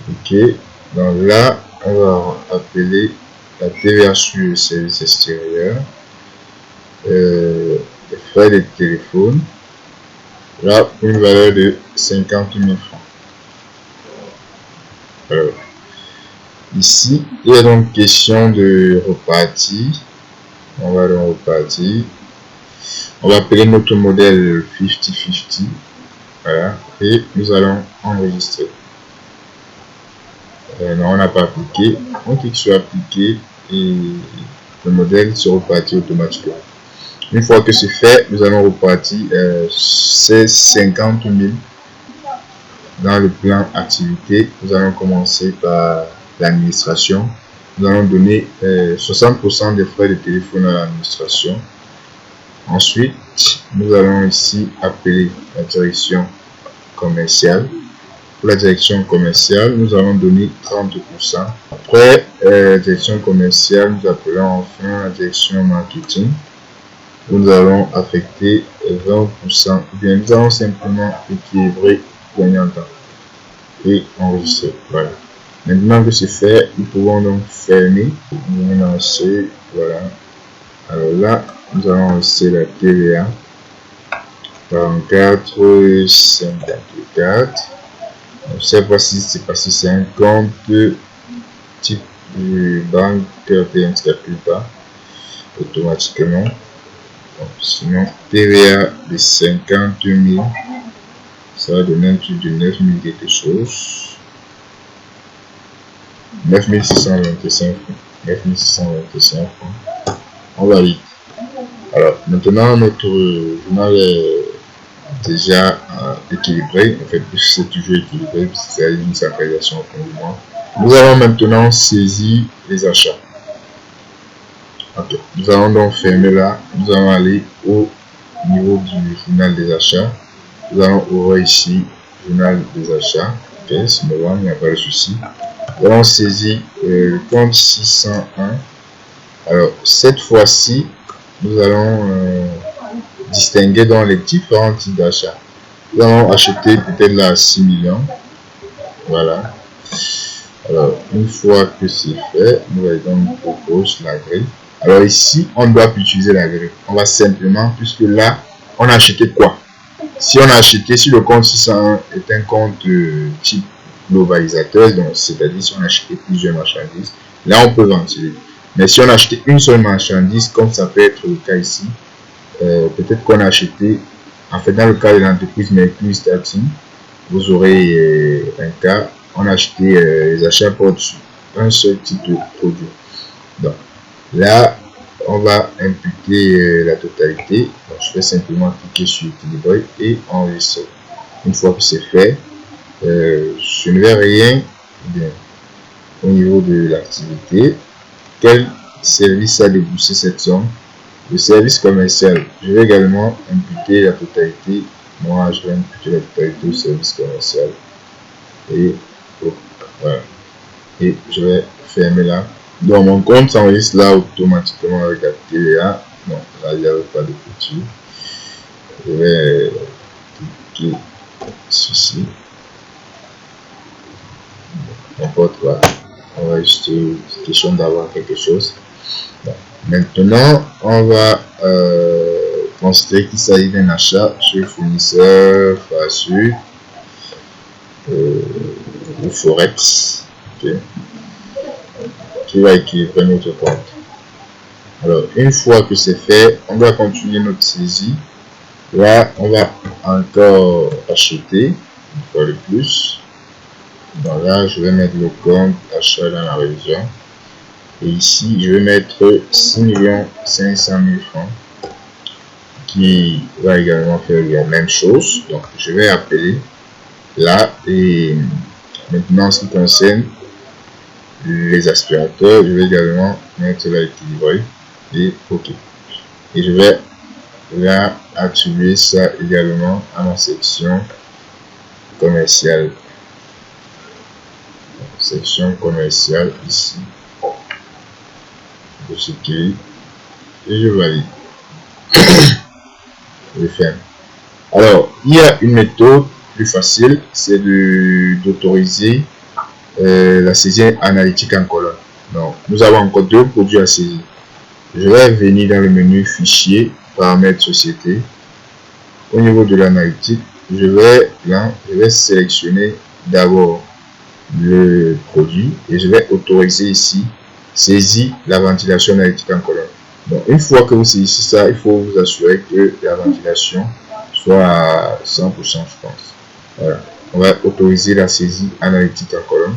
Ok. Donc là, on va appeler la TVA sur le service extérieur, les frais de téléphone, là pour une valeur de 50 000 francs. Alors, ici, il est donc question de repartir. On va donc repartir. On va appeler notre modèle 50-50. Voilà, et nous allons enregistrer. Non, on n'a pas appliqué. On clique sur appliquer et le modèle se repartit automatiquement. Une fois que c'est fait, nous allons repartir ces 50 000 dans le plan activité. Nous allons commencer par l'administration. Nous allons donner 60% des frais de téléphone à l'administration. Ensuite, nous allons ici appeler la direction commerciale. Pour la direction commerciale, nous allons donner 30%. Après direction commerciale, nous appelons enfin la direction marketing. Nous allons affecter 20%. Bien, nous allons simplement équilibrer gagnant temps et enregistrer. Voilà. Maintenant que c'est fait, nous pouvons donc fermer. Nous allons lancer. Voilà. Alors là, nous allons lancer la TVA 44,54. Cette fois-ci, c'est parce que c'est un compte type de banque qui ne se calcule pas automatiquement. Donc, sinon, TVA de 50 000, ça va donner un truc de 9 000 quelque chose. 9 625 francs. 9 625 francs. On valide. Alors, maintenant, notre journal est déjà équilibré. En fait, c'est toujours équilibré puisque c'est une sacralisation au fond du mois. Nous allons maintenant saisir les achats. Ok, nous allons donc fermer là. Nous allons aller au niveau du journal des achats. Nous allons ouvrir ici journal des achats. Ok, c'est novembre, il n'y a pas de souci. Nous allons saisir le compte 601. Alors, cette fois-ci, nous allons distinguer dans les différents types d'achats. Nous allons acheter peut-être là 6 millions. Voilà. Alors, une fois que c'est fait, nous allons proposer la grille. Alors ici, on ne doit plus utiliser la grille. On va simplement, puisque là, on a acheté quoi? Si on a acheté, si le compte 601 est un compte type globalisateur, donc c'est-à-dire si on a acheté plusieurs marchandises, là on peut ventiler. Mais si on a acheté une seule marchandise, comme ça peut être le cas ici, peut-être qu'on a acheté, en fait dans le cas de l'entreprise Mercury Stating, vous aurez un cas, on a acheté les achats pour un seul type de produit. Donc là, on va imputer la totalité. Donc, je vais simplement cliquer sur équilibrer et enregistrer. Une fois que c'est fait, je ne vais rien bien au niveau de l'activité. Quel service a déboursé cette somme? Le service commercial. Je vais également imputer la totalité. Moi, je vais imputer la totalité au service commercial. Et voilà. Et je vais fermer là. Donc, mon compte s'enregistre là automatiquement avec la TVA. Non, là, il n'y avait pas de couture. Je vais cliquer ceci. N'importe quoi. On On va juste question d'avoir quelque chose. Bon. Maintenant, on va considérer qu'il s'agit d'un achat chez fournisseur, Fasu ou Forex, okay, qui va équilibrer notre compte. Alors, une fois que c'est fait, on va continuer notre saisie. Là, on va encore acheter une fois de plus. Donc là, je vais mettre le compte achat dans la révision. Et ici, je vais mettre 6 500 000 francs qui va également faire la même chose. Donc, je vais appeler là. Et maintenant, en ce qui concerne les aspirateurs, je vais également mettre là équilibré et OK. Et je vais là attribuer ça également à ma section commerciale. Section commerciale ici. Je sécurise et je valide. Je ferme. Alors, il y a une méthode plus facile, c'est d'autoriser la saisie analytique en colonne. Donc, nous avons encore deux produits à saisir. Je vais venir dans le menu fichier, paramètres société. Au niveau de l'analytique, je vais sélectionner d'abord le produit et je vais autoriser ici saisie la ventilation analytique en colonne. Donc, une fois que vous saisissez ça, il faut vous assurer que la ventilation soit à 100%, je pense. Voilà. On va autoriser la saisie analytique en colonne.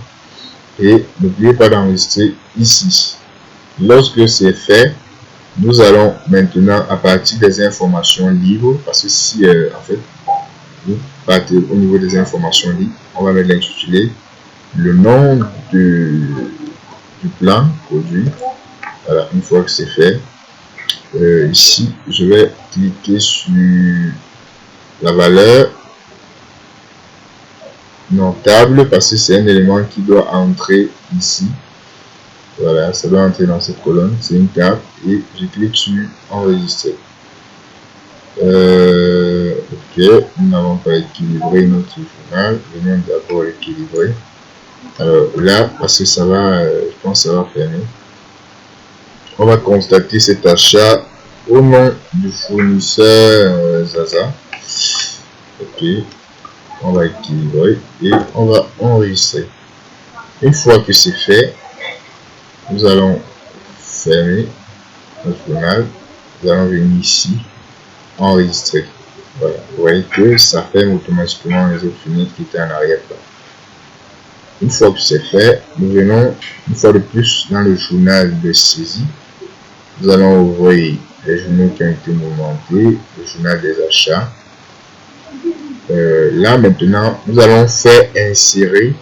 Et n'oubliez pas d'enregistrer ici. Lorsque c'est fait, nous allons maintenant, à partir des informations libres, parce que si en fait vous partez au niveau des informations libres, on va mettre l'intitulé, le nom du plan produit. Voilà, une fois que c'est fait, ici je vais cliquer sur la valeur notable parce que c'est un élément qui doit entrer ici. Voilà, ça doit entrer dans cette colonne, c'est une carte et je clique sur enregistrer. Ok, nous n'avons pas équilibré notre journal, venons d'abord équilibrer. Alors là, parce que ça va, je pense que ça va fermer. On va constater cet achat au nom du fournisseur Zaza. Ok, on va équilibrer et on va enregistrer. Une fois que c'est fait, nous allons fermer notre journal. Nous allons venir ici, enregistrer. Voilà, vous voyez que ça ferme automatiquement les autres fenêtres qui étaient en arrière-plan. Une fois que c'est fait, nous venons une fois de plus dans le journal de saisie. Nous allons ouvrir les journaux qui ont été mouvementés, le journal des achats. Là maintenant, nous allons faire insérer.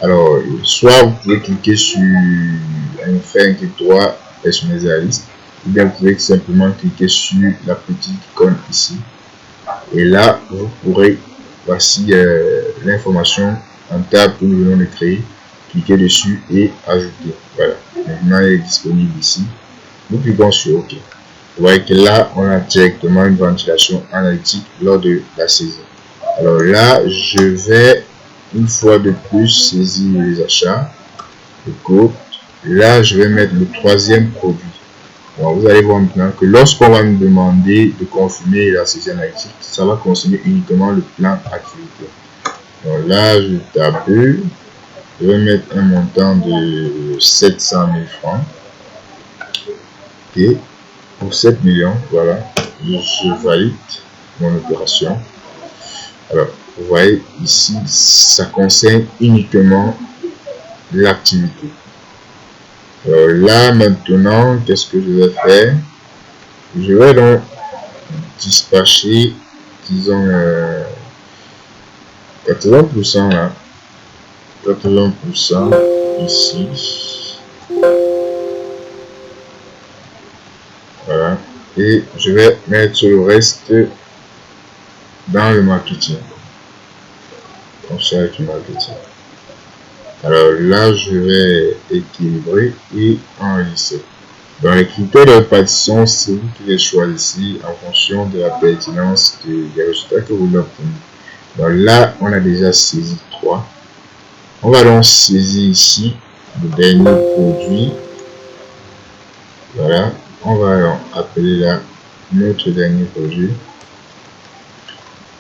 Alors, soit vous pouvez cliquer sur faire un clic droit personnaliser la liste, ou bien vous pouvez simplement cliquer sur la petite icône ici. Et là, vous pourrez, voici l'information en table que nous venons de créer. Cliquez dessus et ajouter. Voilà, maintenant elle est disponible ici. Nous cliquons sur OK. Vous voyez que là, on a directement une ventilation analytique lors de la saisie. Alors là, je vais une fois de plus saisir les achats. Le code. Là, je vais mettre le troisième produit. Alors, vous allez voir maintenant que lorsqu'on va nous demander de confirmer la saisie analytique, ça va consommer uniquement le plan activité. Donc là, je tape, je vais mettre un montant de 700 000 francs. Et pour 7 millions, voilà, je valide mon opération. Alors, vous voyez ici, ça concerne uniquement l'activité. Alors là, maintenant, qu'est-ce que je vais faire? Je vais donc dispatcher, disons, 80% là, 80% ici. Voilà. Et je vais mettre le reste dans le marketing. Comme ça, avec le marketing. Alors là, je vais équilibrer et enregistrer. Dans les critères de répartition, c'est vous qui les choisissez en fonction de la pertinence des résultats que vous obtenez. Donc là, on a déjà saisi 3. On va donc saisir ici le dernier produit. Voilà, on va appeler là notre dernier produit.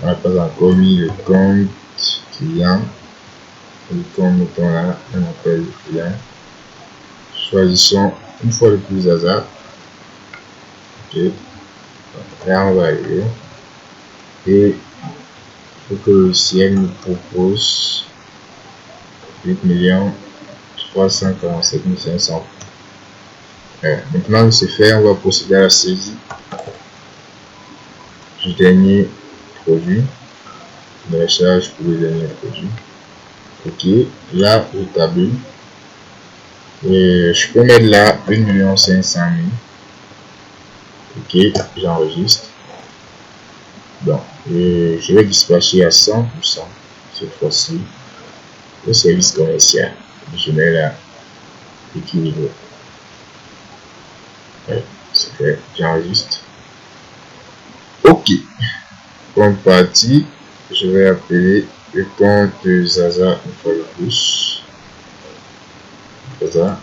On n'a pas encore mis le compte client. Le compte, mettons là, on appelle client. Choisissons une fois le plus hasard. Ok, là on va arriver. Et il faut que le logiciel nous propose 8 347 500. Maintenant que c'est fait, on va procéder à la saisie du dernier produit, de la charge pour le dernier produit. Ok, là je tabule. Je peux mettre là 1 500 000. Ok, j'enregistre. Bon, je vais dispatcher à 100% cette fois-ci le service commercial. Je mets là équilibré. Ouais, c'est fait, j'enregistre. Ok, comme partie, je vais appeler le compte de Zaza une fois de plus. Zaza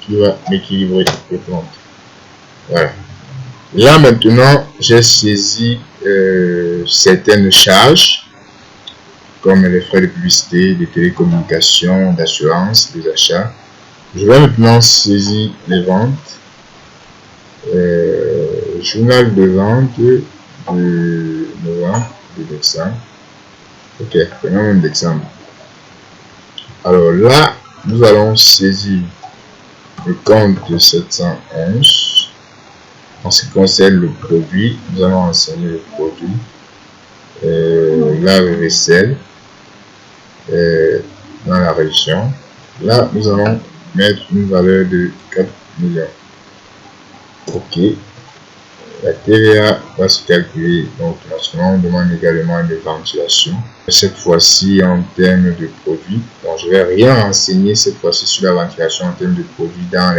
qui va m'équilibrer le compte. Voilà. Là maintenant, j'ai saisi certaines charges comme les frais de publicité, de télécommunications, d'assurance, des achats. Je vais maintenant saisir les ventes. Journal de vente de novembre, de décembre. Ok, prenons décembre. Alors là, nous allons saisir le compte de 711. En ce qui concerne le produit, nous allons enseigner le produit. Lave-vaisselle dans la région. Là, nous allons mettre une valeur de 4 millions. Ok. La TVA va se calculer automatiquement. On demande également une ventilation. Cette fois-ci en termes de produits. Donc je vais rien renseigner cette fois-ci sur la ventilation en termes de produits dans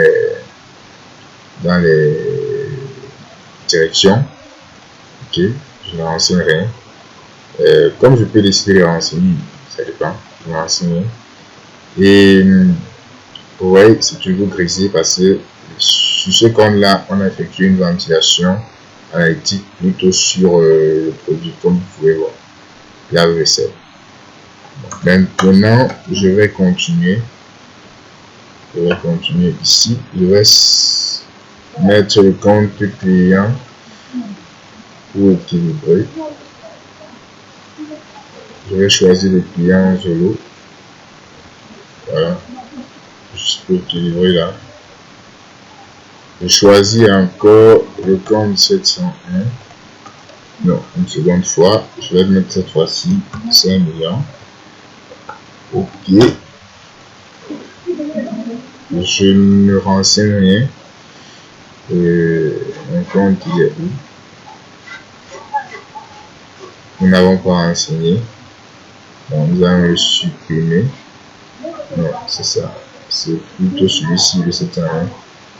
les directions. Ok. Je ne renseigne rien. Comme je peux décider de renseigner, ça dépend. Je vais renseigner. Et vous voyez, c'est toujours grisé parce que sur ce compte-là, on a effectué une ventilation analytique plutôt sur le produit, comme vous pouvez voir, la vaisselle. Maintenant, je vais continuer. Ici. Je vais mettre le compte client pour équilibrer. Je vais choisir le client Zolo. Voilà. Juste pour équilibrer là. Je choisis encore le compte 701. Non, une seconde fois. Je vais mettre cette fois-ci 5 millions. Ok. Je ne renseigne rien. Mon compte il est où? Nous n'avons pas renseigné. Bon, nous allons le supprimer. Non, c'est ça. C'est plutôt celui-ci, le 701.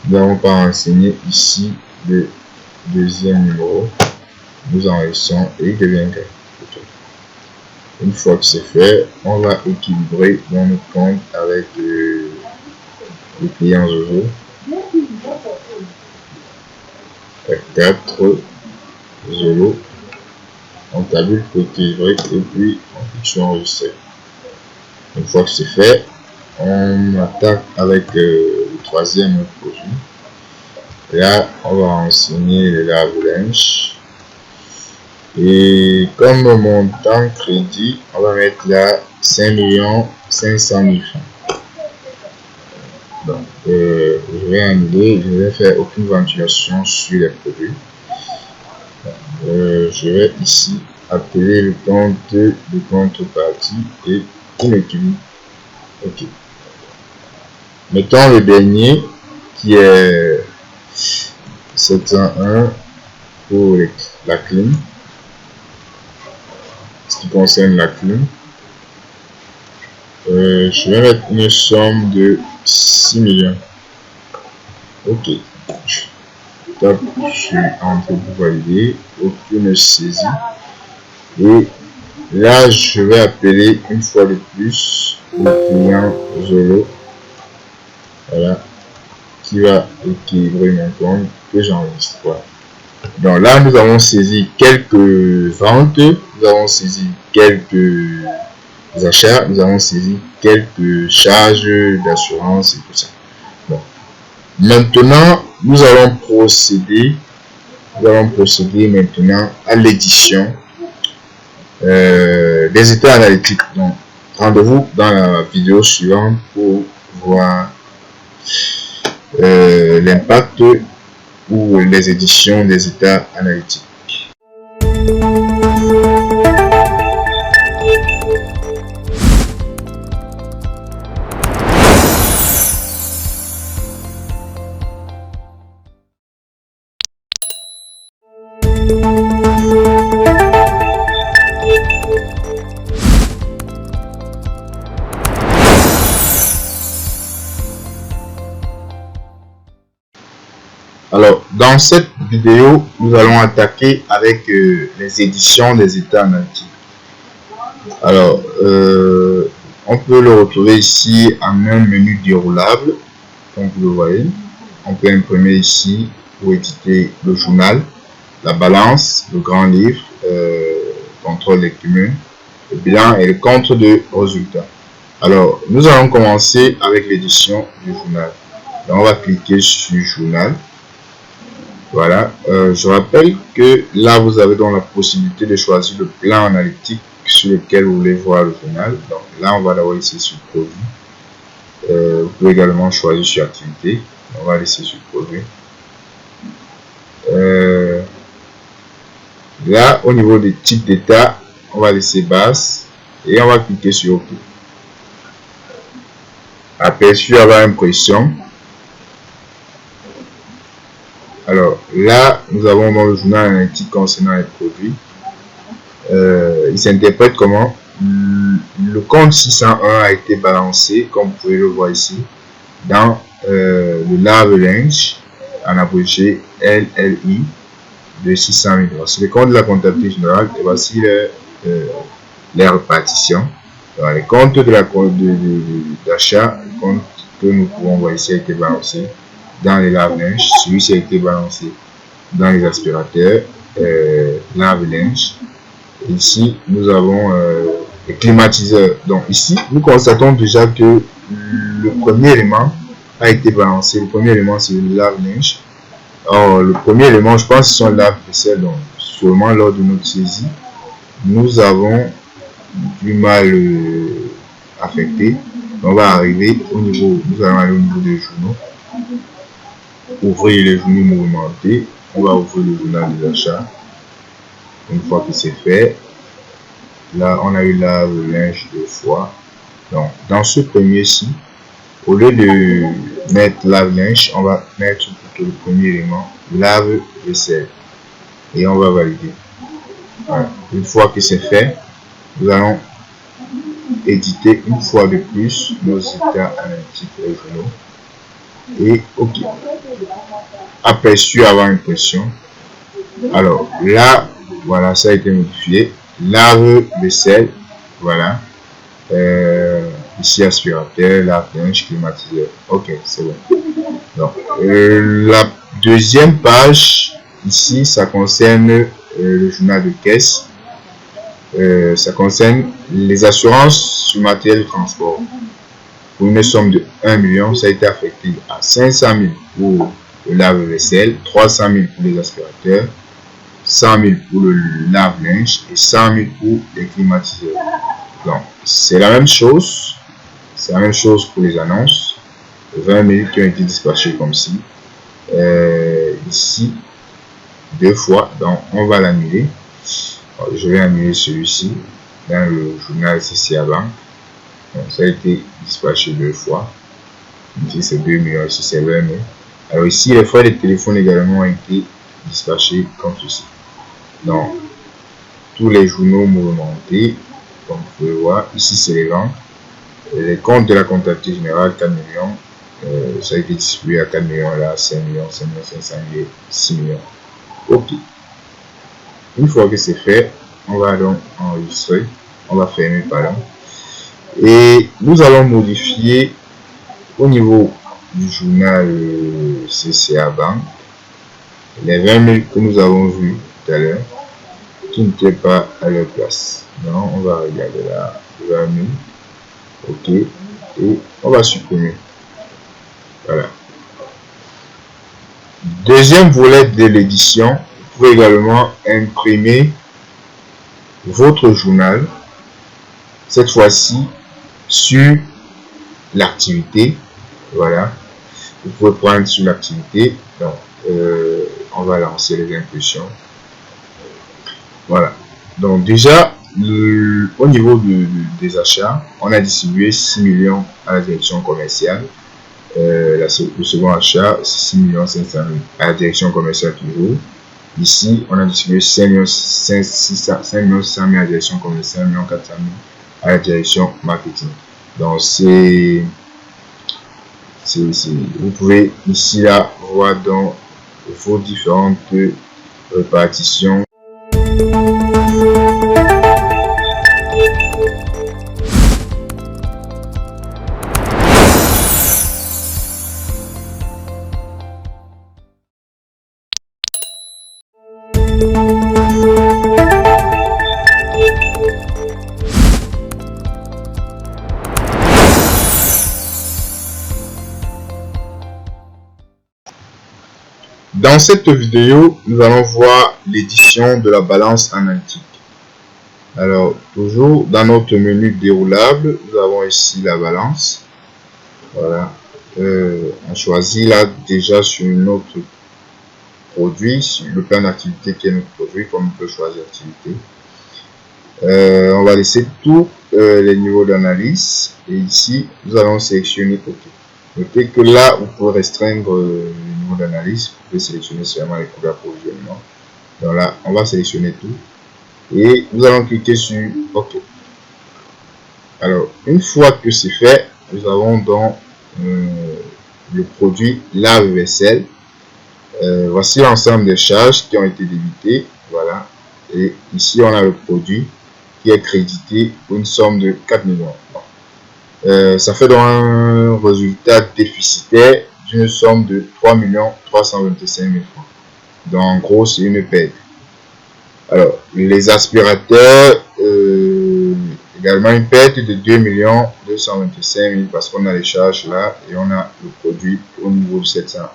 Nous n'avons pas renseigné ici le deuxième numéro. Nous enregistrons et il devient grec. Okay. Une fois que c'est fait, on va équilibrer dans notre compte avec le client Zozo. 4 Zolo. On tabule pour équilibrer et puis on clique sur enregistrer. Une fois que c'est fait, on attaque avec le troisième produit. Là, on va renseigner le lave-linge. Et comme montant crédit, on va mettre là 5 500 000 francs. Donc, je vais annuler, je ne vais faire aucune ventilation sur les produits. Je vais ici appeler le compte de contrepartie et une étude. Ok. Mettons le dernier qui est 701 pour la clim. Ce qui concerne la clim, je vais mettre une somme de 6 millions. Ok. Top, je suis en train de valider. Aucune saisie. Et là, je vais appeler une fois de plus le client Zolo Voilà, qui va équilibrer mon compte que j'enregistre. Voilà. Donc là, nous avons saisi quelques ventes, nous avons saisi quelques achats, nous avons saisi quelques charges d'assurance et tout ça. Bon. Maintenant, nous allons procéder maintenant à l'édition des états analytiques. Donc, rendez-vous dans la vidéo suivante pour voir l'impact ou les éditions des états analytiques. Alors, dans cette vidéo, nous allons attaquer avec les éditions des états analytiques. Alors, on peut le retrouver ici en un menu déroulable, comme vous le voyez. On peut imprimer ici pour éditer le journal, la balance, le grand livre, contrôle des cumuls, le bilan et le compte de résultats. Alors, nous allons commencer avec l'édition du journal. Donc, on va cliquer sur journal. Voilà, je rappelle que là vous avez donc la possibilité de choisir le plan analytique sur lequel vous voulez voir le journal. Donc là on va d'abord laisser sur produit. Vous pouvez également choisir sur activité. On va laisser sur produit. Là au niveau des types d'état, on va laisser basse et on va cliquer sur OK. Aperçu avant impression. Alors là, nous avons dans le journal analytique concernant les produits. Il s'interprète comment? Le compte 601 a été balancé, comme vous pouvez le voir ici, dans le lave-linge, en abrégé LLI, de 600 000. C'est le compte de la comptabilité générale et voici les répartitions. Alors, les comptes de la d'achat, le compte que nous pouvons voir ici a été balancé dans les lave-linge, celui-ci a été balancé dans les aspirateurs, lave-linge. Ici, nous avons les climatiseurs. Donc ici, nous constatons déjà que le premier élément a été balancé. Le premier élément, c'est le lave-linge. Or, le premier élément, je pense que ce sont les lave-vaisselle. Donc, seulement lors de notre saisie, nous avons du mal affecté. On va arriver au niveau, nous allons aller au niveau des journaux. Ouvrir les journaux mouvementés. On va ouvrir le journal des achats. Une fois que c'est fait, là on a eu lave-linge 2 fois. Donc dans ce premier-ci, au lieu de mettre lave-linge, on va mettre plutôt le premier élément lave-vaisselle et on va valider. Voilà. Une fois que c'est fait, nous allons éditer une fois de plus nos états analytiques et journaux. Et OK. Aperçu avant impression. Alors là, voilà, ça a été modifié. Lave-vaisselle, voilà. Ici aspirateur, lave-linge, climatiseur. OK, c'est bon. Donc la deuxième page ici, ça concerne le journal de caisse. Ça concerne les assurances sur matériel de transport. Pour une somme de 1 million, ça a été affecté à 500 000 pour le lave-vaisselle, 300 000 pour les aspirateurs, 100 000 pour le lave-linge et 100 000 pour les climatiseurs. Donc, c'est la même chose. C'est la même chose pour les annonces. 20 000 qui ont été dispatchés comme ci. Ici, 2 fois. Donc, on va l'annuler. Je vais annuler celui-ci dans le journal CC avant. Donc, ça a été dispatché 2 fois. Ici, c'est 2 millions. Ici, c'est 20 000. Alors, ici, les frais de téléphone également ont été dispatchés comme ceci. Donc, tous les journaux mouvementés, comme vous pouvez voir, ici, c'est les ventes. Les comptes de la comptabilité générale, 4 millions. Ça a été distribué à 4 millions, là, 5 millions, 5 millions 500 000, 6 millions. OK. Une fois que c'est fait, on va donc enregistrer. On va fermer, pardon. Et nous allons modifier au niveau du journal CCA Bank, les 20 000 que nous avons vus tout à l'heure, qui n'étaient pas à leur place. Donc, on va regarder là, 20 000, ok, et on va supprimer. Voilà. Deuxième volet de l'édition, vous pouvez également imprimer votre journal, cette fois-ci sur l'activité. Voilà, vous pouvez prendre sur l'activité. Donc, on va lancer les impressions. Voilà. Donc déjà, au niveau des achats, on a distribué 6 millions à la direction commerciale. Le second achat, 6 500 000 à la direction commerciale toujours. Ici, on a distribué 5 100 000 à la direction commerciale, 1 400 000 à la direction marketing. Donc, vous pouvez ici là voir dans vos différentes répartitions. Dans cette vidéo, nous allons voir l'édition de la balance analytique. Alors, toujours dans notre menu déroulable, nous avons ici la balance. Voilà. On choisit là déjà sur notre produit, sur le plan d'activité qui est notre produit, comme on peut choisir l'activité. On va laisser tous les niveaux d'analyse. Et ici, nous allons sélectionner OK. Notez que là, vous pouvez restreindre le niveau d'analyse. Vous pouvez sélectionner seulement les coûts d'approvisionnement. Donc là, on va sélectionner tout. Et nous allons cliquer sur OK. Alors, une fois que c'est fait, nous avons donc le produit lave-vaisselle. Voici l'ensemble des charges qui ont été débitées. Voilà. Et ici, on a le produit qui est crédité pour une somme de 4 millions. Ça fait donc un résultat déficitaire d'une somme de 3 325 000 francs. Donc en gros, c'est une perte. Alors, les aspirateurs, également une perte de 2 225 000 parce qu'on a les charges là et on a le produit au niveau de 701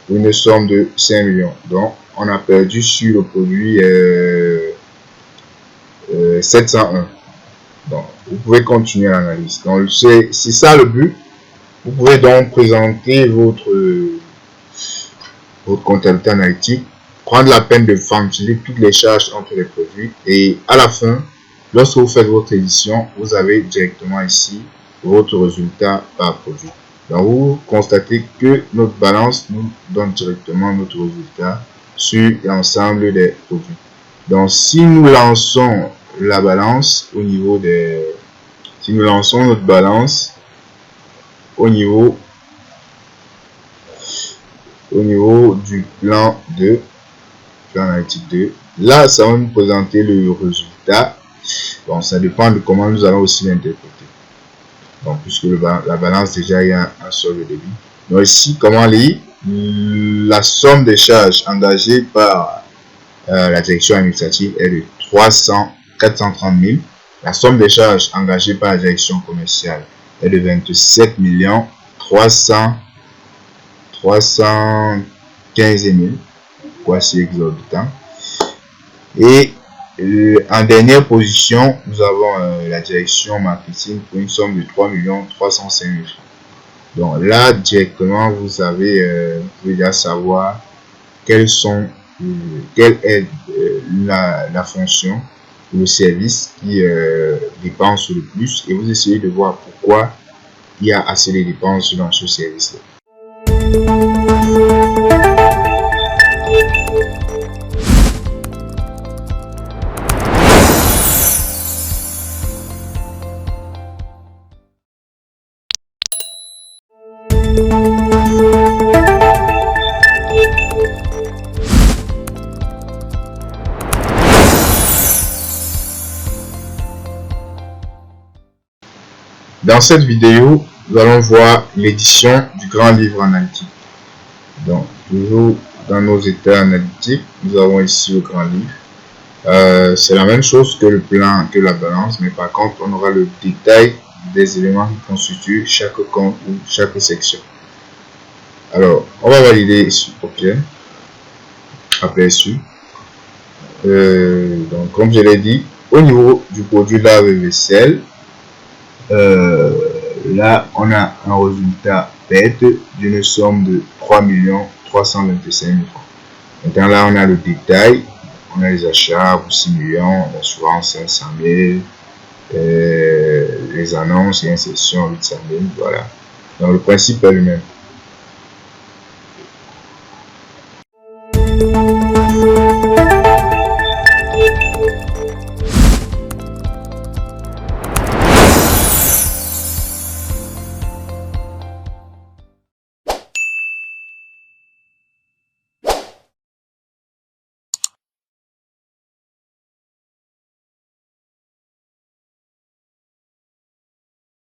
pour une somme de 5 millions. Donc, on a perdu sur le produit 701. Donc, vous pouvez continuer l'analyse. Donc, c'est ça le but. Vous pouvez donc présenter votre comptabilité analytique, prendre la peine de ventiler toutes les charges entre les produits et à la fin, lorsque vous faites votre édition, vous avez directement ici votre résultat par produit. Donc, vous constatez que notre balance nous donne directement notre résultat sur l'ensemble des produits. Donc, si nous lançons la balance au niveau des... Si nous lançons notre balance au niveau du plan 2, plan analytique 2, là, ça va nous présenter le résultat. Bon, ça dépend de comment nous allons aussi l'interpréter. Donc, puisque la balance, déjà, il y a un seul débit. Donc, ici, comment lire? La somme des charges engagées par la direction administrative est de 430 000. La somme des charges engagées par la direction commerciale est de 27 315 000. Voici exorbitant. Et en dernière position, nous avons la direction marketing pour une somme de 3 305 000 francs. Donc là, directement, vous pouvez déjà savoir quelle est la fonction, le service qui dépense le plus, et vous essayez de voir pourquoi il y a assez de dépenses dans ce service-là. Dans cette vidéo, nous allons voir l'édition du grand livre analytique. Donc, toujours dans nos états analytiques, nous avons ici le grand livre. C'est la même chose que le plan, que la balance, mais par contre, on aura le détail des éléments qui constituent chaque compte ou chaque section. Alors, on va valider ici, OK, aperçu. Donc, comme je l'ai dit, au niveau du produit lave-vaisselle, là, on a un résultat perte d'une somme de 3 325 000 francs. Maintenant, là, on a le détail. On a les achats pour 6 millions, l'assurance 500 000, les annonces et insertions 800 000. Voilà. Donc, le principe est le même.